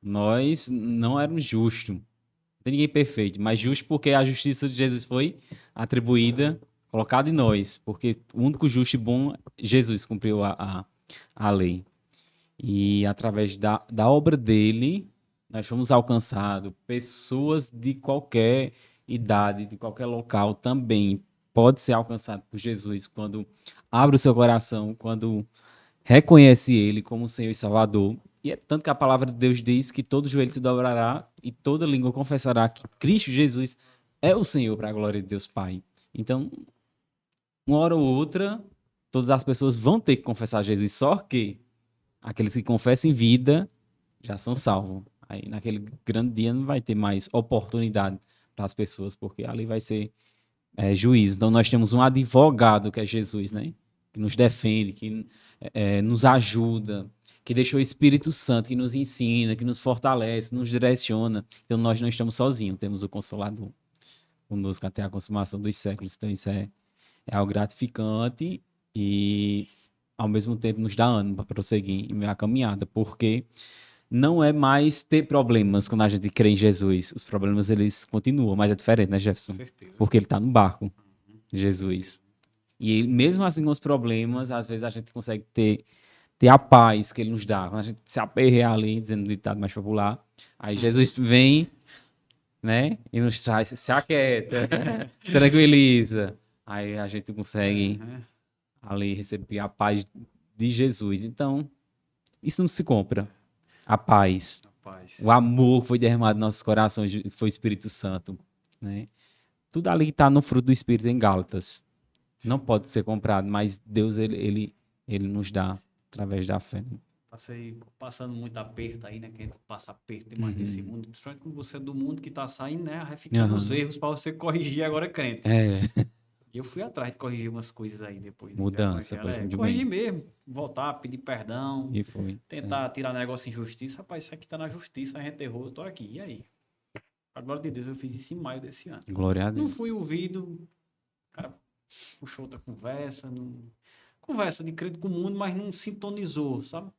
Nós não éramos justos, não tem ninguém perfeito, mas justo porque a justiça de Jesus foi atribuída, colocada em nós, porque o único justo e bom, Jesus cumpriu a lei. E através da obra dele, nós fomos alcançados. Pessoas de qualquer idade, de qualquer local também pode ser alcançado por Jesus quando abre o seu coração, quando reconhece ele como Senhor e Salvador. E é tanto que a palavra de Deus diz que todo joelho se dobrará e toda língua confessará que Cristo Jesus é o Senhor para a glória de Deus Pai. Então, uma hora ou outra, todas as pessoas vão ter que confessar Jesus, só que aqueles que confessam em vida já são salvos. Aí naquele grande dia não vai ter mais oportunidade para as pessoas, porque ali vai ser juízo. Então nós temos um advogado que é Jesus, né? Que nos defende, que nos ajuda, que deixou o Espírito Santo, que nos ensina, que nos fortalece, nos direciona. Então nós não estamos sozinhos, temos o Consolador conosco até a consumação dos séculos. Então isso é algo gratificante e ao mesmo tempo nos dá ânimo para prosseguir em meio à caminhada, porque não é mais ter problemas quando a gente crê em Jesus. Os problemas, eles continuam, mas é diferente, né, Com Jefferson? certeza. Porque ele está no barco, Com certeza. Jesus. E mesmo assim com os problemas, às vezes a gente consegue ter a paz que ele nos dá. Quando a gente se aperrear ali, dizendo o ditado mais popular, aí Jesus vem, né, e nos traz, se aquieta, se tranquiliza. Aí a gente consegue Aham. ali receber a paz de Jesus. Então, isso não se compra. A paz, Rapaz. o amor que foi derramado nos nossos corações, foi o Espírito Santo, né? Tudo ali está no fruto do Espírito em Gálatas. Não pode ser comprado, mas Deus, ele nos dá através da fé. Passei passando muito aperto aí, né? Que a gente passa aperto demais nesse Uhum. mundo. Principalmente quando você é do mundo que tá saindo, né? Vai ficando os Aham. erros para você corrigir agora crente. É, E eu fui atrás de corrigir umas coisas aí depois do mudança, evangelho. foi É, muito corrigir bem. mesmo. Voltar, pedir perdão. E foi. Tentar tirar negócio em justiça. Rapaz, isso aqui tá na justiça, a gente errou, eu tô aqui. E aí? A glória de Deus, eu fiz isso em maio desse ano. Glória a Não Deus. fui ouvido, o cara puxou outra conversa, conversa de crente com o mundo, mas não sintonizou, sabe?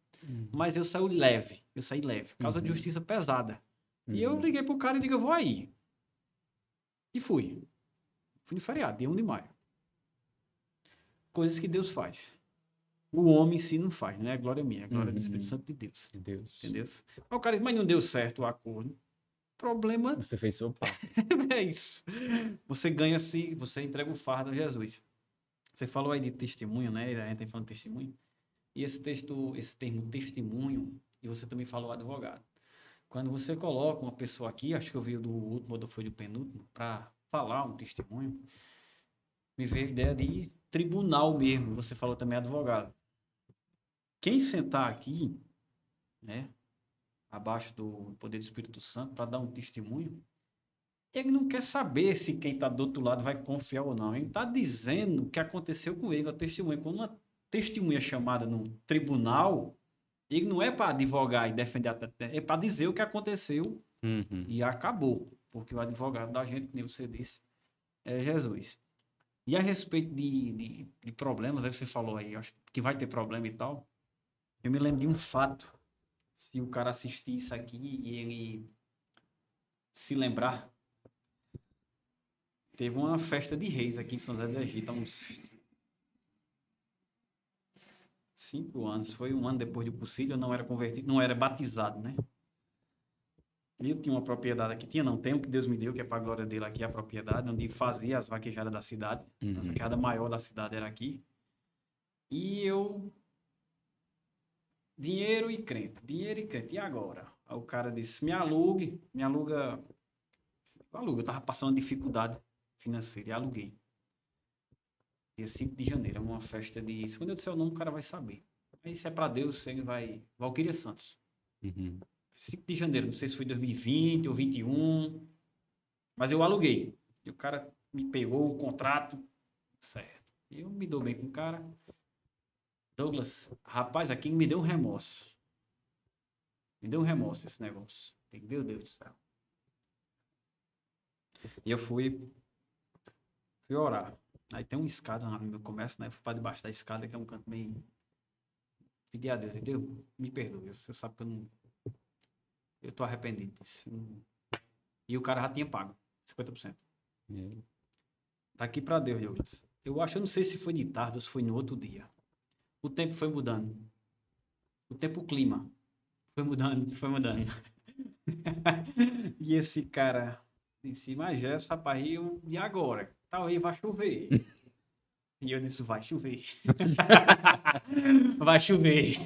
Mas eu saí leve, causa de Uhum. justiça pesada. E eu Uhum. liguei pro cara e digo, eu vou aí. E fui. Fui no feriado, dia 1 de maio. Coisas que Deus faz. O homem em si não faz, não é a glória minha, é a glória do Espírito Uhum. Santo de Deus. De Deus. Entendeu? Aí o cara diz, mas não deu certo o acordo. Problema Você fez sua parte. é isso. Você ganha se você entrega o fardo a Jesus. Você falou aí de testemunho, né? A gente tem falando de testemunho. E esse termo testemunho, e você também falou advogado. Quando você coloca uma pessoa aqui, acho que eu vi do último ou foi do penúltimo, para falar um testemunho, me veio a ideia de tribunal mesmo. Você falou também advogado. Quem sentar aqui, né, abaixo do poder do Espírito Santo, para dar um testemunho, ele não quer saber se quem está do outro lado vai confiar ou não. Ele está dizendo o que aconteceu com ele, a testemunha. Quando uma testemunha é chamada no tribunal, ele não é para advogar e defender, é para dizer o que aconteceu Uhum. e acabou. Porque o advogado da gente, nem você disse, é Jesus. E a respeito de problemas, aí você falou aí, acho que vai ter problema e tal. Eu me lembro de um fato. Se o cara assistir isso aqui e ele se lembrar, teve uma festa de reis aqui em São José do Egito há uns 5 anos. Foi um ano depois do concílio, eu não era convertido, não era batizado, né? E eu tinha uma propriedade aqui, tinha não, tem o que Deus me deu, que é para a glória dele aqui, a propriedade, onde fazia as vaquejadas da cidade. A vaquejada maior da cidade era aqui. E eu... dinheiro e crente. E agora? Aí o cara disse, me aluga... Eu tava passando uma dificuldade financeira e aluguei. Dia 5 de janeiro, é uma festa de... Quando eu disser o nome, o cara vai saber. Aí se é para Deus, ele vai... Valquíria Santos. Uhum. 5 de janeiro, não sei se foi 2020 ou 21, mas eu aluguei. E o cara me pegou o contrato, certo. E eu me dou bem com o cara. Douglas, rapaz, aqui me deu um remorso. Me deu um remorso esse negócio. Meu Deus do céu. E eu fui orar. Aí tem uma escada no meu comércio, né? Eu fui para debaixo da escada, que é um canto bem... Pedi a Deus, Deus, me perdoe. Você sabe que eu não... Eu tô arrependido disso. E o cara já tinha pago 50%. Tá aqui para Deus, Douglas. Eu não sei se foi de tarde ou se foi no outro dia. O tempo foi mudando. O clima foi mudando, foi mudando. E esse cara disse, mas Jefferson, rapaz, e agora? Talvez vai chover. E eu disse, vai chover. Vai chover.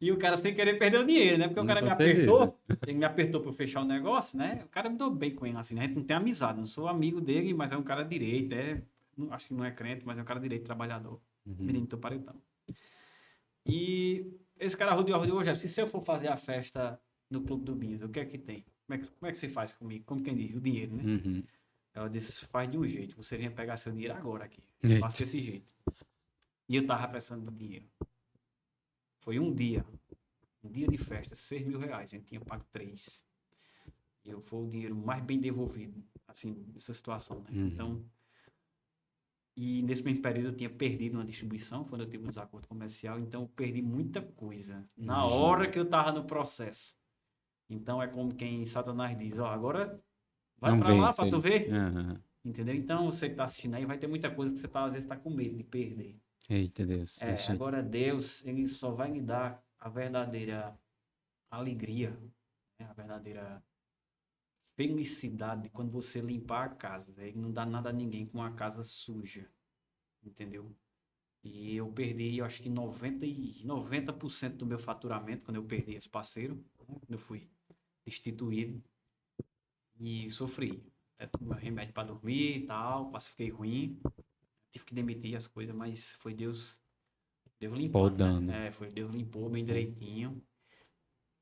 E o cara sem querer perdeu o dinheiro, né? Porque o cara Com me certeza. apertou. Ele me apertou para fechar o negócio, né? O cara me deu bem com ele, assim, né? A gente não tem amizade, não sou amigo dele, mas é um cara direito, acho que não é crente, mas é um cara direito, trabalhador. Menino do paredão. E esse cara rodeou, já, se eu for fazer a festa no Clube do Binhas, o que é que tem? Como é que você faz comigo? Como quem diz, o dinheiro, né? Uhum. Ela disse, faz de um jeito, você vem pegar seu dinheiro agora aqui. Eita. Faça desse jeito. E eu tava precisando do dinheiro. Foi um dia de festa, 6 mil reais, a gente tinha pago 3. E foi o dinheiro mais bem devolvido, assim, nessa situação, né? Uhum. Então, E nesse mesmo período eu tinha perdido uma distribuição, quando eu tive um desacordo comercial, então eu perdi muita coisa na Imagino. hora que eu estava no processo. Então é como quem Satanás diz, ó, agora vai Não para vê lá isso para tu aí. ver. Aham. Entendeu? Então você que está assistindo aí vai ter muita coisa que você tá, às vezes está com medo de perder. Eita Deus, deixa aí. Agora Deus, ele só vai me dar a verdadeira alegria, né? A verdadeira felicidade quando você limpar a casa. Ele não dá nada a ninguém com a casa suja. Entendeu? E eu perdi, eu acho que 90% do meu faturamento quando eu perdi esse parceiro, né? Quando eu fui destituído e sofri. Até tomei remédio para dormir e tal, quase fiquei ruim. Tive que demitir as coisas, mas foi Deus limpando, Podando. né? Foi Deus limpou bem direitinho.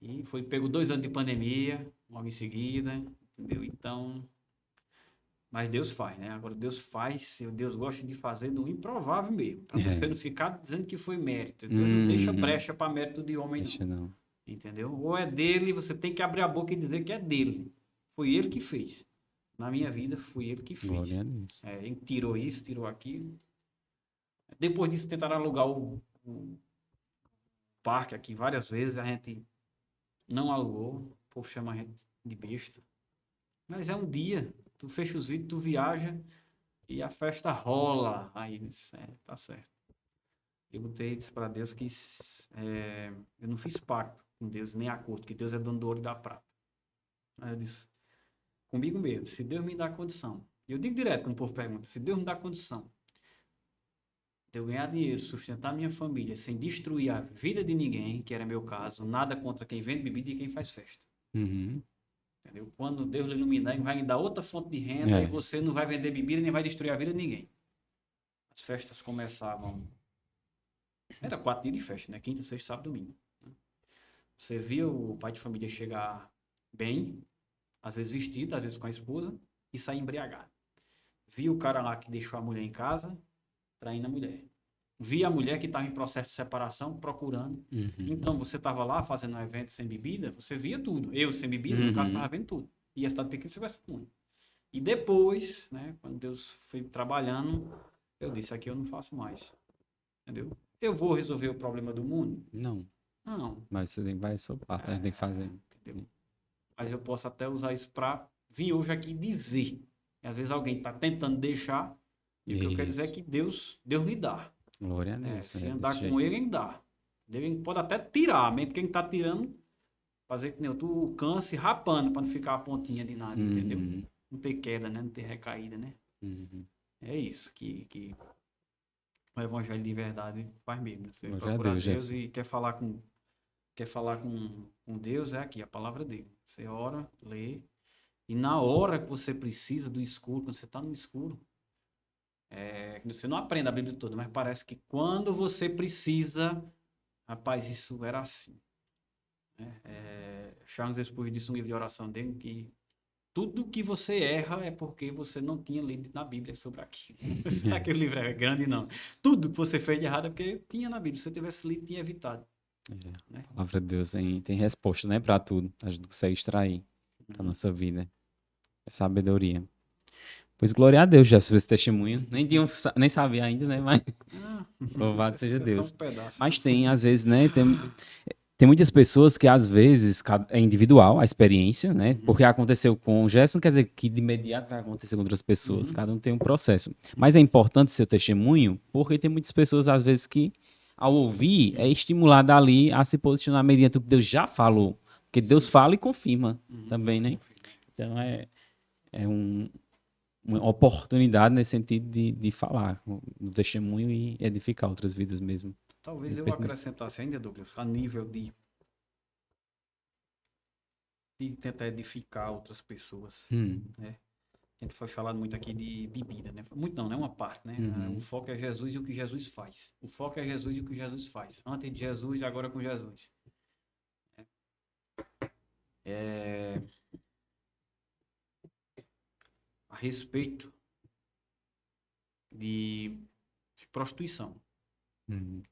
E pegou 2 anos de pandemia, logo em seguida, entendeu? Então, mas Deus faz, né? Agora Deus faz, Deus gosta de fazer do improvável mesmo, para você É. não ficar dizendo que foi mérito. Deus não deixa Uhum. brecha para mérito de homem, Deixa não. não. Entendeu? Ou é dele, você tem que abrir a boca e dizer que é dele. Foi ele que fez. Na minha vida, foi ele que Glória fez. a Deus. Ele tirou isso, tirou aquilo. Depois disso, tentaram alugar o parque aqui várias vezes, a gente não alugou, o povo chama a gente de besta. Mas é um dia, tu fecha os vídeos, tu viaja e a festa rola. Aí, tá certo. Eu botei e disse para Deus que eu não fiz pacto com Deus, nem acordo, que Deus é dono do ouro e da prata. Aí eu disse, comigo mesmo, se Deus me dá condição. Eu digo direto quando o povo pergunta, se Deus me dá condição de eu ganhar dinheiro, sustentar minha família, sem destruir a vida de ninguém, que era meu caso, nada contra quem vende bebida e quem faz festa. Uhum. Entendeu? Quando Deus lhe iluminar, ele vai lhe dar outra fonte de renda e você não vai vender bebida nem vai destruir a vida de ninguém. As festas começavam. Era 4 dias de festa, né? Quinta, sexta, sábado, domingo. Você via o pai de família chegar bem, às vezes vestido, às vezes com a esposa, e sair embriagado. Via o cara lá que deixou a mulher em casa, traindo a mulher. Via a mulher que estava em processo de separação, procurando. Uhum. Então, você estava lá fazendo um evento sem bebida, você via tudo. Eu, sem bebida, no caso, estava vendo tudo. E a cidade pequena, você vai tudo. E depois, né, quando Deus foi trabalhando, eu disse, aqui eu não faço mais. Entendeu? Eu vou resolver o problema do mundo? Não. Não. Mas você vai sopar, a gente tem que fazer. Entendeu? Mas eu posso até usar isso para vir hoje aqui dizer. E às vezes alguém está tentando deixar, e o que eu quero dizer é que Deus lhe dá. Glória a Deus. Se andar com ele dá. Ele pode até tirar, mesmo porque ele está tirando, fazer que nem tu canse rapando, para não ficar a pontinha de nada, entendeu? Não ter queda, né? Não ter recaída, né? É isso que o evangelho de verdade faz mesmo. Você procura Deus e quer falar com Deus, é aqui a palavra dele. Você ora, lê, e na hora que você precisa do escuro, quando você está no escuro, você não aprende a Bíblia toda, mas parece que quando você precisa, rapaz, isso era assim. Charles Spurgeon disse no livro de oração dele que tudo que você erra é porque você não tinha lido na Bíblia sobre aquilo. Não é que o livro é grande, não. Tudo que você fez de errado é porque tinha na Bíblia. Se você tivesse lido, tinha evitado. A palavra de Deus tem resposta, né, para tudo. A gente consegue extrair para nossa vida. É sabedoria. Pois glória a Deus, Jesus, esse testemunho. Nem sabia ainda, né? Mas louvado seja Deus. Mas tem, às vezes, né? Tem muitas pessoas que, às vezes, é individual a experiência, né? Porque aconteceu com o Jefferson, não quer dizer que de imediato vai acontecer com outras pessoas. Cada um tem um processo. Mas é importante seu testemunho, porque tem muitas pessoas, às vezes, que, ao ouvir, é estimulada ali a se posicionar mediante o que Deus já falou. Porque Deus fala e confirma também, né? Então, é uma oportunidade nesse sentido de falar no testemunho e edificar outras vidas mesmo. Talvez eu acrescentasse ainda, Douglas, a nível de tentar edificar outras pessoas, né? A gente foi falando muito aqui de bebida, né? Muito não, né? Uma parte, né? O foco é Jesus e o que Jesus faz. O foco é Jesus e o que Jesus faz. Antes de Jesus e agora com Jesus. A respeito de prostituição,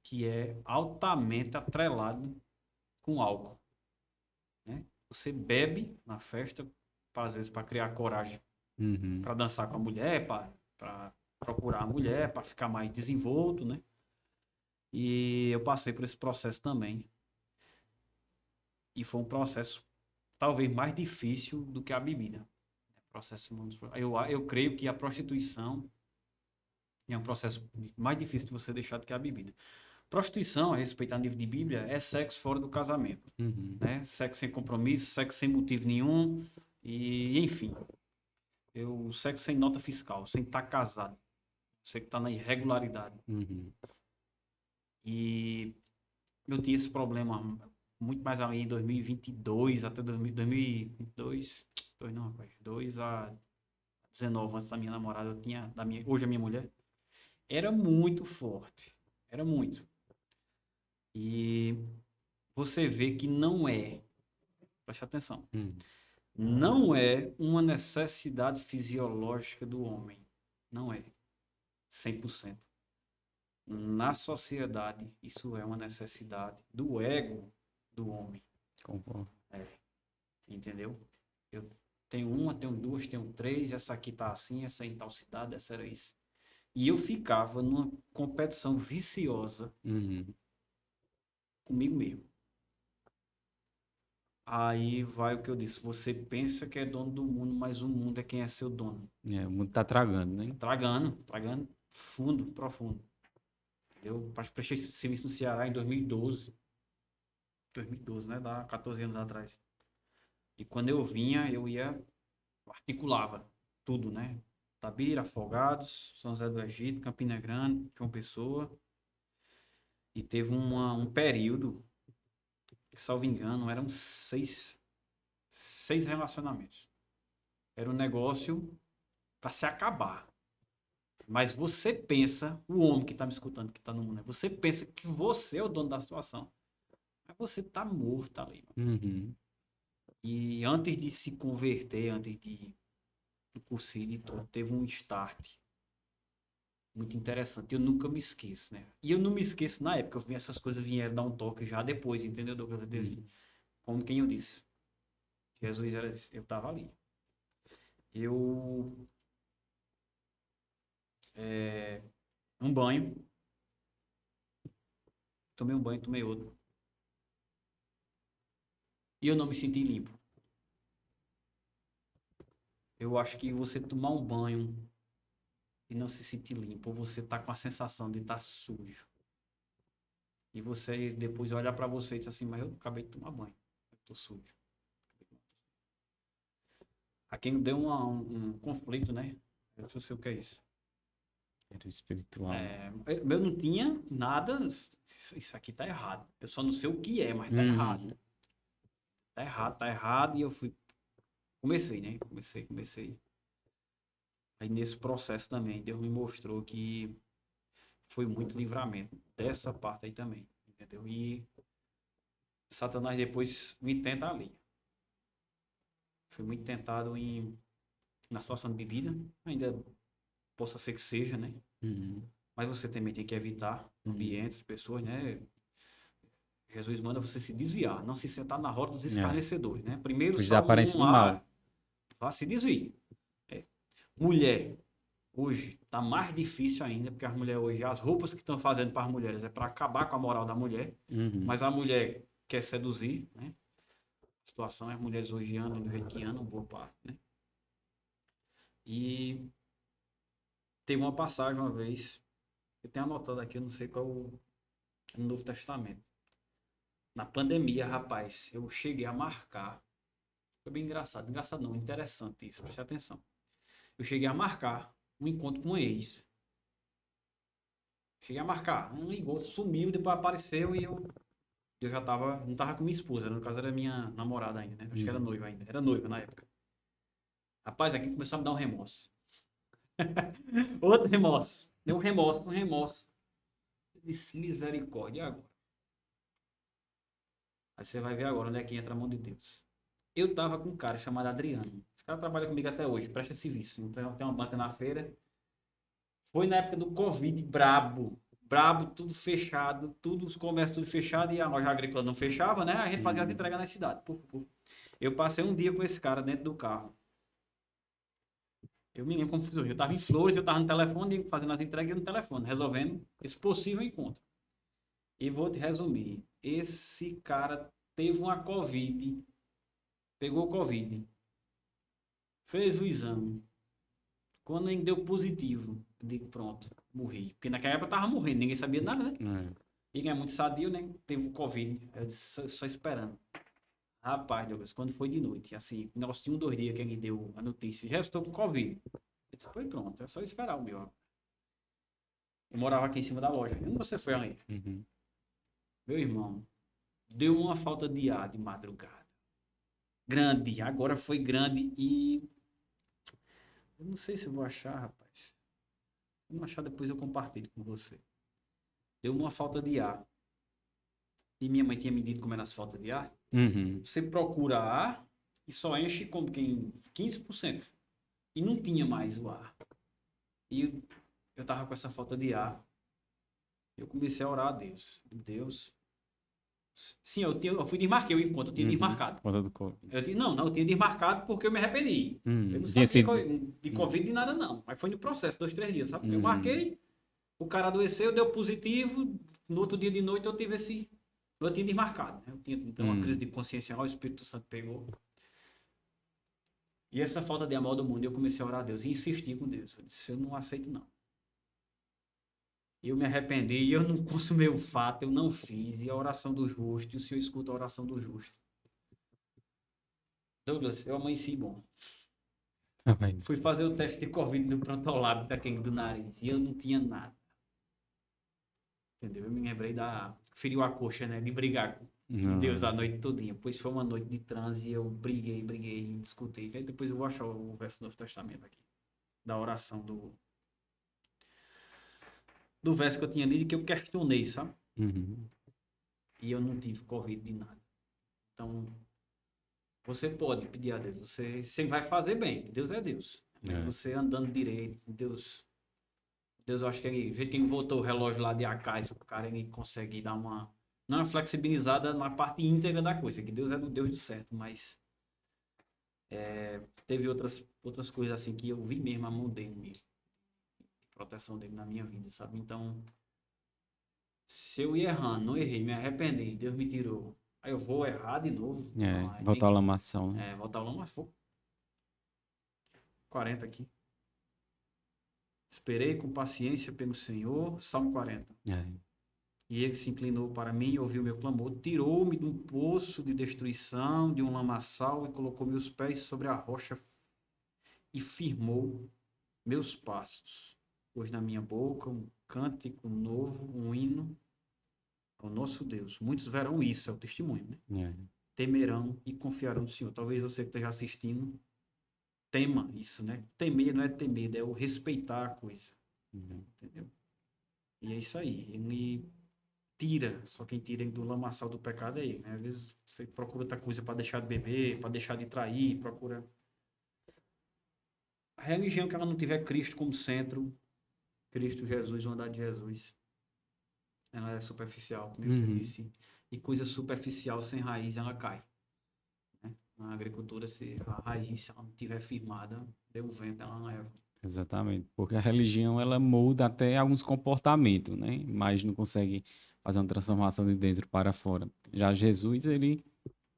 que é altamente atrelado com álcool, né? Você bebe na festa, às vezes para criar coragem, para dançar com a mulher, para procurar a mulher para ficar mais desenvolto, né? E eu passei por esse processo também. E foi um processo talvez mais difícil do que a bebida. Eu creio que a prostituição é um processo mais difícil de você deixar do que a bebida. Prostituição, a respeito a nível de Bíblia, é sexo fora do casamento, né? Sexo sem compromisso, sexo sem motivo nenhum, e enfim, sexo sem nota fiscal, sem estar casado, você que está na irregularidade. E eu tinha esse problema muito mais ali em 2022, até 2022, não, rapaz, 2 a 19, antes da minha namorada, eu tinha, hoje a minha mulher, era muito forte, era muito. E você vê que não é, preste atenção, não é uma necessidade fisiológica do homem, não é, 100%. Na sociedade, isso é uma necessidade do ego do homem. Concordo. Entendeu? Eu tenho uma, tenho duas, tenho três, essa aqui tá assim, essa em tal cidade, essa era isso. E eu ficava numa competição viciosa comigo mesmo. Aí vai o que eu disse, você pensa que é dono do mundo, mas o mundo é quem é seu dono. O mundo tá tragando, né? Tragando fundo, profundo. Eu prestei serviço no Ceará em 2012. 2012, né? Dá 14 anos atrás. E quando eu vinha, articulava tudo, né? Tabira, Afogados, São José do Egito, Campina Grande, João Pessoa. E teve um período, que, salvo engano, eram seis relacionamentos. Era um negócio para se acabar. Mas você pensa, o homem que está me escutando, que está no mundo, você pensa que você é o dono da situação. Mas você tá morto ali. E antes de se converter, antes de cursinho e tudo, teve um start muito interessante. Eu nunca me esqueço, né? E eu não me esqueço na época, essas coisas vieram dar um toque já depois, entendeu, Douglas? Como quem eu disse. Jesus era, eu tava ali. Um banho. Tomei um banho, tomei outro. E eu não me senti limpo. Eu acho que você tomar um banho e não se sentir limpo, você tá com a sensação de estar sujo. E você depois olha para você e diz assim, mas eu acabei de tomar banho, eu tô sujo. Aqui me deu um conflito, né? Eu não sei o que é isso. Era espiritual. Eu não tinha nada, isso aqui tá errado. Eu só não sei o que é, mas tá errado. Tá errado, e eu comecei, né? Comecei. Aí nesse processo também, Deus me mostrou que foi muito livramento dessa parte aí também, entendeu? E Satanás depois me tenta ali. Fui muito tentado na situação de bebida, ainda possa ser que seja, né? Mas você também tem que evitar ambientes, pessoas, né? Jesus manda você se desviar, não se sentar na roda dos escarnecedores, né? Primeiro, da aparência do mal. Vá se desvie. Mulher, hoje tá mais difícil ainda, porque as mulheres hoje, as roupas que estão fazendo para as mulheres é para acabar com a moral da mulher, mas a mulher quer seduzir, né? A situação é as mulheres hoje andam do jeito que andam, boa parte, né? E teve uma passagem uma vez, eu tenho anotado aqui, eu não sei qual no Novo Testamento. Na pandemia, rapaz, eu cheguei a marcar, foi bem engraçado, não, interessante isso, preste atenção. Eu cheguei a marcar um encontro com um ex. Cheguei a marcar, um encontro, sumiu, depois apareceu e eu já não tava com minha esposa, no caso era minha namorada ainda, né? Acho que era noiva ainda, era noiva na época. Rapaz, aqui começou a me dar um remorso. Outro remorso. Deu um remorso. Eu disse, misericórdia, e agora? Aí você vai ver agora onde é que entra a mão de Deus. Eu tava com um cara chamado Adriano. Esse cara trabalha comigo até hoje, presta serviço. Então tem uma banca na feira. Foi na época do Covid, brabo, tudo fechado, os comércios tudo fechado e a loja agrícola não fechava, né? A gente fazia as entregas na cidade. Eu passei um dia com esse cara dentro do carro. Eu me lembro como foi. Eu estava em Flores, eu estava no telefone, fazendo as entregas no telefone, resolvendo esse possível encontro. E vou te resumir. Esse cara teve uma Covid, pegou Covid, fez o exame. Quando ele deu positivo, eu digo, pronto, morri. Porque naquela época eu tava morrendo, ninguém sabia nada, né? Ele é muito sadio, né? Teve o Covid. Eu disse, só esperando. Rapaz, Douglas, quando foi de noite, assim, nós tínhamos 2 dias que ele deu a notícia, já estou com Covid. Eu disse, foi pronto, é só esperar o meu. Eu morava aqui em cima da loja. Onde você foi aí? Meu irmão, deu uma falta de ar de madrugada. Grande, agora foi grande e... Eu não sei se eu vou achar, rapaz. Se eu não achar, depois eu compartilho com você. Deu uma falta de ar. E minha mãe tinha me dito como era as faltas de ar. Você procura ar e só enche como quem 15%. E não tinha mais o ar. E eu tava com essa falta de ar. Eu comecei a orar a Deus. Deus. Sim, eu fui desmarquei o encontro, eu tinha desmarcado. Eu tinha desmarcado porque eu me arrependi. Eu não sabia de Covid de nada, não. Mas foi no processo, 2, 3 dias, sabe? Eu marquei, o cara adoeceu, deu positivo. No outro dia de noite eu tive esse. Eu tinha desmarcado. Né? Eu tinha então, uma crise de consciência, o Espírito Santo pegou. E essa falta de amor do mundo, eu comecei a orar a Deus e insistir com Deus. Eu disse, eu não aceito, não. Eu me arrependi e eu não consumei o fato, eu não fiz. E a oração do justo, e o Senhor escuta a oração do justo. Douglas, eu amanheci bom. Fui fazer o teste de Covid no Prontolab, daquele do nariz, e eu não tinha nada. Entendeu? Eu me lembrei feriu a coxa, né? De brigar com Deus a noite todinha. Pois foi uma noite de transe e eu briguei, discutei. Aí depois eu vou achar o verso do Novo Testamento aqui. Da oração do verso que eu tinha lido, que eu questionei, sabe? E eu não tive Covid de nada. Então, você pode pedir a Deus. Você vai fazer bem. Deus é Deus. Mas você andando direito, Deus, eu acho que o jeito que ele voltou o relógio lá de Acais, o cara ele consegue dar uma flexibilizada na parte íntegra da coisa, que Deus é do Deus do certo, mas teve outras coisas assim que eu vi mesmo a mão dele, proteção dele na minha vida, sabe? Então, se eu ia errando, não errei, me arrependi, Deus me tirou. Aí eu vou errar de novo. Voltar à lamação. Voltar à lamação. 40 aqui. Esperei com paciência pelo Senhor. Salmo 40. E ele se inclinou para mim e ouviu meu clamor. Tirou-me de um poço de destruição, de um lamaçal, e colocou meus pés sobre a rocha e firmou meus passos. Pôs na minha boca um cântico novo, um hino ao nosso Deus. Muitos verão isso, é o testemunho, né? Temerão e confiarão no Senhor. Talvez você que esteja assistindo tema isso, né? Temer não é ter medo, é o respeitar a coisa. Entendeu? E é isso aí. Ele tira, só quem tira do lamaçal do pecado é ele, né? Às vezes você procura outra coisa para deixar de beber, para deixar de trair, procura... A religião que ela não tiver Cristo como centro, Cristo Jesus, o andar de Jesus, ela é superficial, como você disse. E coisa superficial, sem raiz, ela cai. Né? Na agricultura, se a raiz se ela não estiver firmada, deu o vento, ela leva. Exatamente, porque a religião ela molda até alguns comportamentos, né? Mas não consegue fazer uma transformação de dentro para fora. Já Jesus, ele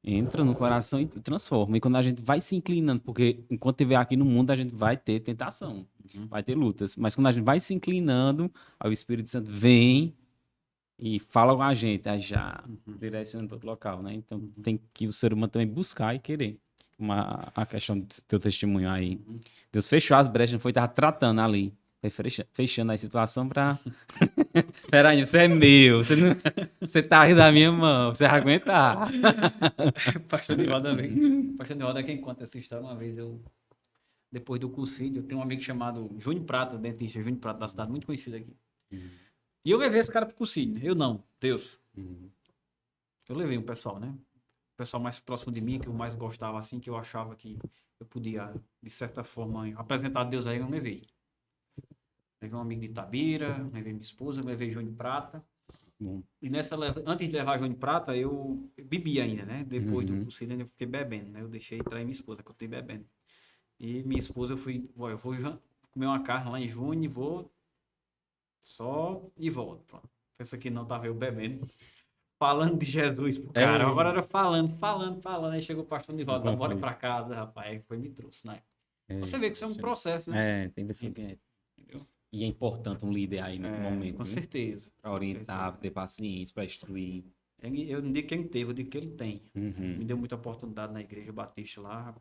entra no coração e transforma. E quando a gente vai se inclinando, porque enquanto estiver aqui no mundo, a gente vai ter tentação, vai ter lutas. Mas quando a gente vai se inclinando, aí o Espírito Santo vem e fala com a gente, aí já direciona para outro local, né? Então tem que o ser humano também buscar e querer. A questão do teu testemunho aí. Deus fechou as brechas, não foi? Tava tratando ali. Foi fechando a situação pra... Peraí, você é meu. Você tá aí da minha mão. Você vai aguentar. Pastor de Roda quem conta essa história. Uma vez depois do cursilho, eu tenho um amigo chamado Júnior Prata, dentista Júnior Prata, da cidade, muito conhecido aqui. E eu levei esse cara pro cursilho. Né? Eu não, Deus. Eu levei um pessoal, né? O pessoal mais próximo de mim, que eu mais gostava, assim, que eu achava que eu podia, de certa forma, apresentar a Deus aí, eu levei. Levei um amigo de Itabira, levei minha esposa, levei Júnior Prata. E antes de levar Júnior Prata, eu bebi ainda, né? Depois do cursilho, eu fiquei bebendo, né? Eu deixei trair minha esposa, que eu estou bebendo. E minha esposa, eu vou comer uma carne lá em junho e vou só e volto. Pronto. Pensa que não tava eu bebendo. Falando de Jesus pro cara. Agora era falando. Aí chegou o pastor Nivaldo, Como bora foi? pra casa, rapaz. Aí foi me trouxe, né? Você É, vê que isso é um processo, né? tem pessoa que é. Entendeu? E é importante um líder aí nesse momento, Com viu? certeza. Para Com orientar, certeza. pra ter paciência, para instruir. Eu não digo que ele teve, eu digo que ele tem. Uhum. Me deu muita oportunidade na igreja batista lá.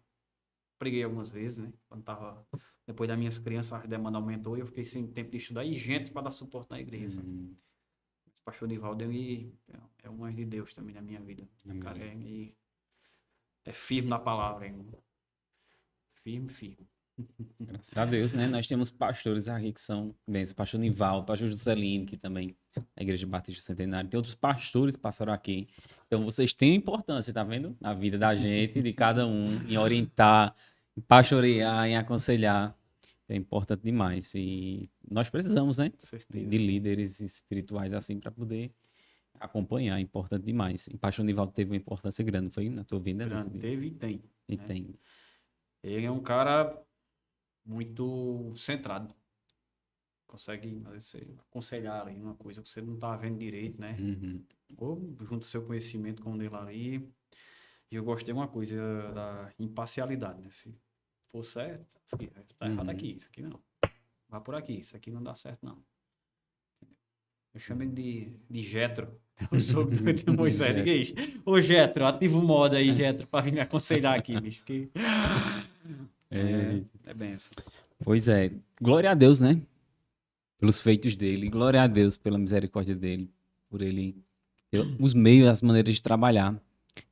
Preguei algumas vezes, né? Quando tava. Depois das minhas crianças, a demanda aumentou e eu fiquei sem tempo de estudar e gente para dar suporte na igreja, sabe? Uhum. O pastor Nivaldo é um anjo de Deus também na minha vida. O cara é firme na palavra, hein? Firme. Graças a Deus, né? Nós temos pastores aqui que são, bem, o pastor Nival, o pastor Juscelino, que também é a Igreja Batista Centenário. Tem outros pastores que passaram aqui. Então, vocês têm importância, tá vendo? Na vida da gente, de cada um, em orientar, em pastorear, em aconselhar. É importante demais. E nós precisamos, né? Com De certeza. líderes espirituais assim para poder acompanhar. É importante demais. E o pastor Nival teve uma importância grande, foi na tua vida nesse Grande, dia. teve e tem. E Né? tem. Ele é um cara muito centrado. Consegue, às vezes, você aconselhar ali uma coisa que você não tá vendo direito, né? Uhum. Ou junto seu conhecimento com o dele ali. E eu gostei uma coisa da imparcialidade, né? Se for certo, isso aqui, tá errado aqui, isso aqui não. Vá por aqui, isso aqui não dá certo, não. Eu chamo ele de Jetro. O sogro de Moisés. Diga isso. Ô, Jetro, ativa o modo aí, Jetro, pra vir me aconselhar aqui, bicho. Que... É benção. Pois é. Glória a Deus, né? Pelos feitos dele. Glória a Deus pela misericórdia dele. Por ele ter os meios, as maneiras de trabalhar.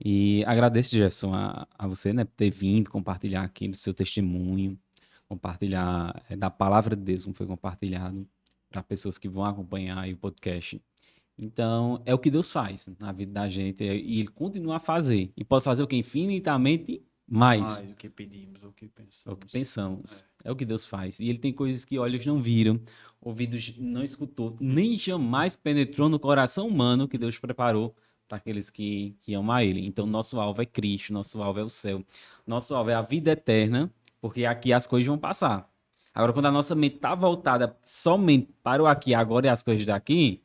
E agradeço, Jefferson, a você, né, por ter vindo compartilhar aqui do seu testemunho, compartilhar da palavra de Deus, como foi compartilhado, para pessoas que vão acompanhar aí o podcast. Então, é o que Deus faz na vida da gente e Ele continua a fazer. E pode fazer o que? Infinitamente mais. Mais do que pedimos, o que É pensamos. o que pensamos. É o que Deus faz. E Ele tem coisas que olhos não viram, ouvidos não escutou, nem jamais penetrou no coração humano que Deus preparou para aqueles que amam a Ele. Então, nosso alvo é Cristo, nosso alvo é o céu. Nosso alvo é a vida eterna, porque aqui as coisas vão passar. Agora, quando a nossa mente está voltada somente para o aqui, agora e as coisas daqui,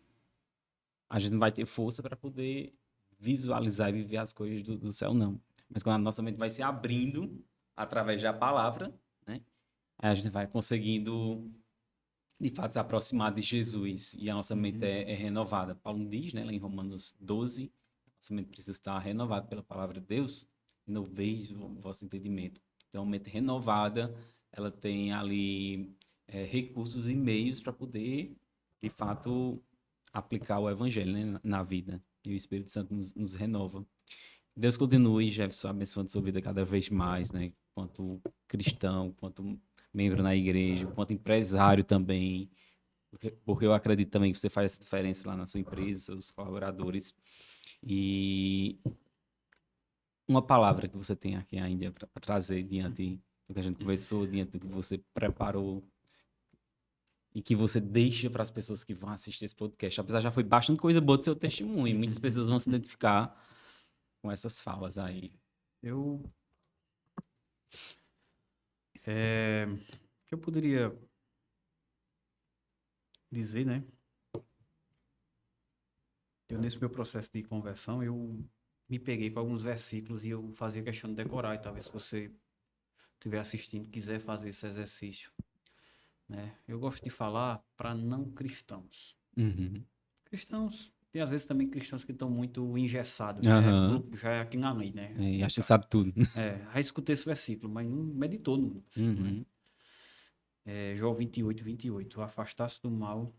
a gente não vai ter força para poder visualizar e viver as coisas do céu, não. Mas quando a nossa mente vai se abrindo através da palavra, né, aí a gente vai conseguindo, de fato, se aproximar de Jesus e a nossa mente é renovada. Paulo diz, né, lá em Romanos 12, nossa mente precisa estar renovada pela palavra de Deus, renoveis o vosso entendimento. Então, a mente renovada, ela tem ali recursos e meios para poder, de fato, aplicar o evangelho, né, na vida. E o Espírito Santo nos renova. Deus continue, Jefferson, abençoando sua vida cada vez mais, né? Quanto cristão, quanto membro na igreja, quanto empresário também. Porque eu acredito também que você faz essa diferença lá na sua empresa, seus colaboradores. E uma palavra que você tem aqui ainda para trazer diante do que a gente conversou, diante do que você preparou e que você deixa para as pessoas que vão assistir esse podcast. Apesar já foi bastante coisa boa do seu testemunho, muitas pessoas vão se identificar com essas falas aí. Eu. O que eu poderia dizer, né? Nesse meu processo de conversão, eu me peguei com alguns versículos e eu fazia questão de decorar. E talvez se você estiver assistindo quiser fazer esse exercício, né? Eu gosto de falar para não cristãos. Uhum. Cristãos, e às vezes também cristãos que estão muito engessados, Aham. já é aqui na lei, né? E acho que sabe tudo. Já escutei esse versículo, mas não meditou no versículo, né? Uhum. João 28, afastasse do mal,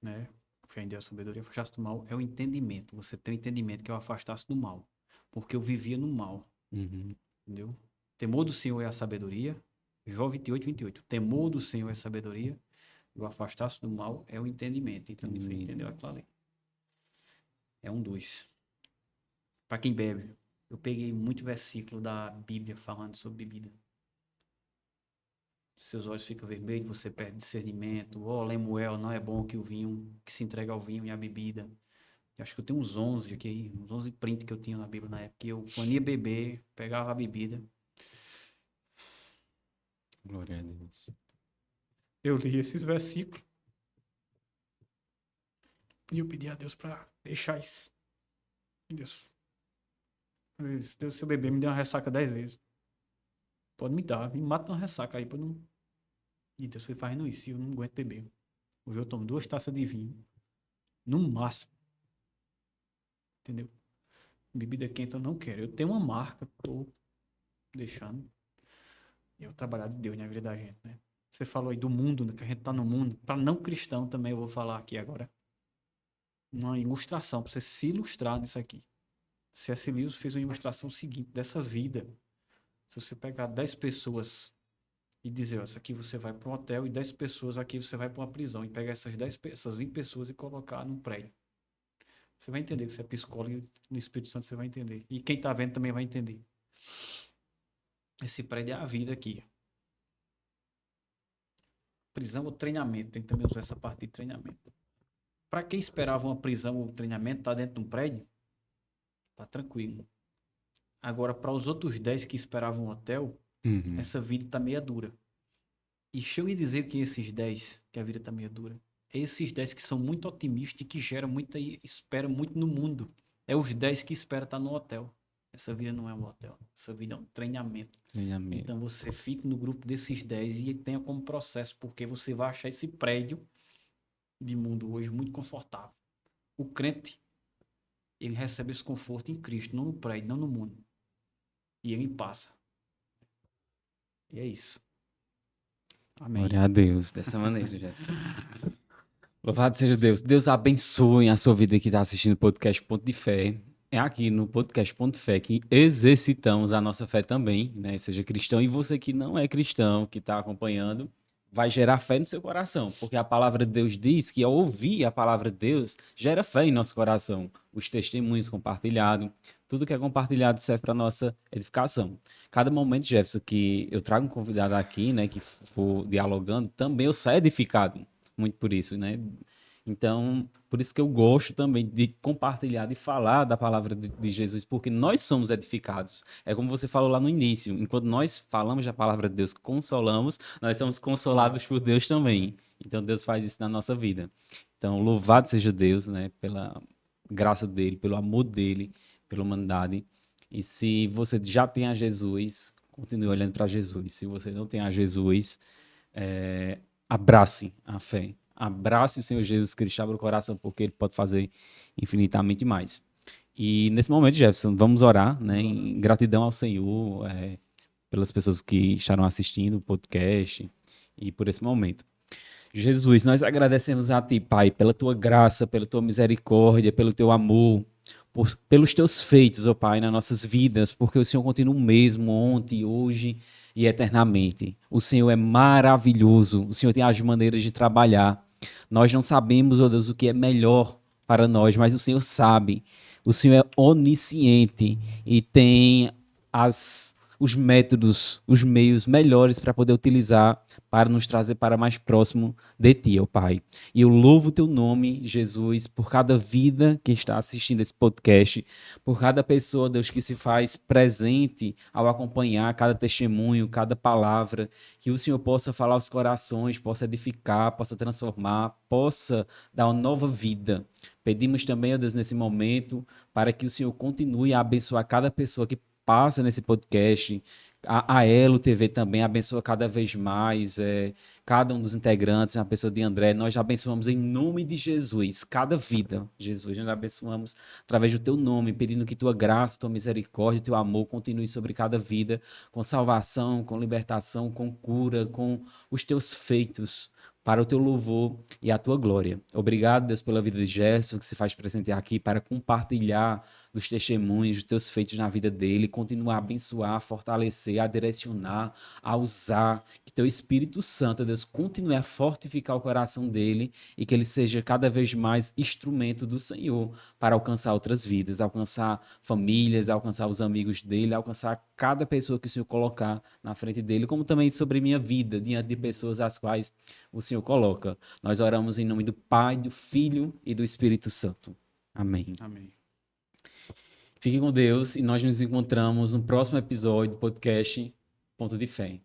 né? Fé em Deus, sabedoria, afastasse do mal é o entendimento. Você tem o entendimento que eu afastasse do mal, porque eu vivia no mal, Uhum. entendeu? Temor do Senhor é a sabedoria. João 28. Temor do Senhor é a sabedoria. E o afastasse do mal é o entendimento. Então você entendeu aquilo ali. É um dos. Para quem bebe, eu peguei muito versículo da Bíblia falando sobre bebida. Seus olhos ficam vermelhos, você perde discernimento. Lemuel, não é bom que o vinho, que se entrega ao vinho e à bebida. Eu acho que eu tenho uns 11 aqui, uns 11 prints que eu tinha na Bíblia na época. Que eu, quando ia beber, pegava a bebida Glória a Deus. Eu li esses versículos e eu pedi a Deus para deixar isso. Deus, se eu beber, me dê uma ressaca 10 vezes. Pode me dar, me mata uma ressaca aí, pra não... E Deus foi fazendo isso, e eu não aguento beber. Hoje eu tomo 2 taças de vinho, no máximo. Entendeu? Bebida quente eu não quero. Eu tenho uma marca, tô deixando. E eu trabalhar de Deus na vida da gente, né? Você falou aí do mundo, né, que a gente tá no mundo. Para não cristão também eu vou falar aqui agora. Uma ilustração, para você se ilustrar nisso aqui. C.S. Lewis fez uma ilustração seguinte dessa vida. Se você pegar 10 pessoas e dizer, ó, essa aqui você vai para um hotel e 10 pessoas aqui você vai para uma prisão, e pegar essas 20 pessoas e colocar num prédio. Você vai entender que você é psicólogo e no Espírito Santo você vai entender. E quem tá vendo também vai entender. Esse prédio é a vida aqui. Prisão ou treinamento, tem que também usar essa parte de treinamento. Para quem esperava uma prisão ou treinamento, tá dentro de um prédio, tá tranquilo. Agora, para os outros 10 que esperavam um hotel, essa vida tá meia dura. E deixa eu lhe dizer que esses 10, que a vida tá meia dura, é esses 10 que são muito otimistas e que geram muita, esperam muito no mundo. É os 10 que esperam estar no hotel. Essa vida não é um hotel. Essa vida é um treinamento. Então você fica no grupo desses 10 e tenha como processo, porque você vai achar esse prédio de mundo hoje muito confortável. O crente, ele recebe esse conforto em Cristo, não no prédio, não no mundo. E ele passa. E é isso. Amém. Glória a Deus, dessa maneira, Jefferson. Louvado seja Deus. Deus abençoe a sua vida que está assistindo o podcast Ponto de Fé. É aqui no podcast Ponto de Fé que exercitamos a nossa fé também, né? Seja cristão, e você que não é cristão, que está acompanhando, vai gerar fé no seu coração, porque a palavra de Deus diz que ao ouvir a palavra de Deus, gera fé em nosso coração. Os testemunhos compartilhados, tudo que é compartilhado serve para nossa edificação. Cada momento, Jefferson, que eu trago um convidado aqui, né, que for dialogando, também eu saio edificado, muito por isso, né? Então, por isso que eu gosto também de compartilhar, de falar da palavra de Jesus, porque nós somos edificados. É como você falou lá no início, enquanto nós falamos da palavra de Deus, consolamos, nós somos consolados por Deus também. Então, Deus faz isso na nossa vida. Então, louvado seja Deus, né, pela graça dele, pelo amor dele, pela humanidade. E se você já tem a Jesus, continue olhando para Jesus. Se você não tem a Jesus, abrace a fé. Abrace o Senhor Jesus Cristo, abra o coração, porque Ele pode fazer infinitamente mais. E nesse momento, Jefferson, vamos orar, né, em gratidão ao Senhor, pelas pessoas que estarão assistindo o podcast e por esse momento. Jesus, nós agradecemos a Ti, Pai, pela Tua graça, pela Tua misericórdia, pelo Teu amor, pelos Teus feitos, ó Pai, nas nossas vidas, porque o Senhor continua o mesmo ontem, hoje e eternamente. O Senhor é maravilhoso, o Senhor tem as maneiras de trabalhar. Nós não sabemos, ó Deus, o que é melhor para nós, mas o Senhor sabe. O Senhor é onisciente e tem os métodos, os meios melhores para poder utilizar para nos trazer para mais próximo de Ti, ó Pai. E eu louvo o Teu nome, Jesus, por cada vida que está assistindo esse podcast, por cada pessoa, Deus, que se faz presente ao acompanhar cada testemunho, cada palavra, que o Senhor possa falar aos corações, possa edificar, possa transformar, possa dar uma nova vida. Pedimos também, ó Deus, nesse momento, para que o Senhor continue a abençoar cada pessoa que passa nesse podcast, a Elo TV também abençoa cada vez mais, cada um dos integrantes, a pessoa de André, nós abençoamos em nome de Jesus, cada vida, Jesus, nós abençoamos através do Teu nome, pedindo que Tua graça, Tua misericórdia, Teu amor continue sobre cada vida, com salvação, com libertação, com cura, com os Teus feitos, para o Teu louvor e a Tua glória. Obrigado, Deus, pela vida de Gerson, que se faz presente aqui para compartilhar dos testemunhos, dos Teus feitos na vida dele, continuar a abençoar, a fortalecer, a direcionar, a usar, que Teu Espírito Santo, Deus, continue a fortificar o coração dele e que ele seja cada vez mais instrumento do Senhor para alcançar outras vidas, alcançar famílias, alcançar os amigos dele, alcançar cada pessoa que o Senhor colocar na frente dele, como também sobre minha vida, diante de pessoas às quais o Senhor coloca. Nós oramos em nome do Pai, do Filho e do Espírito Santo. Amém. Amém. Fique com Deus e nós nos encontramos no próximo episódio do podcast Ponto de Fé.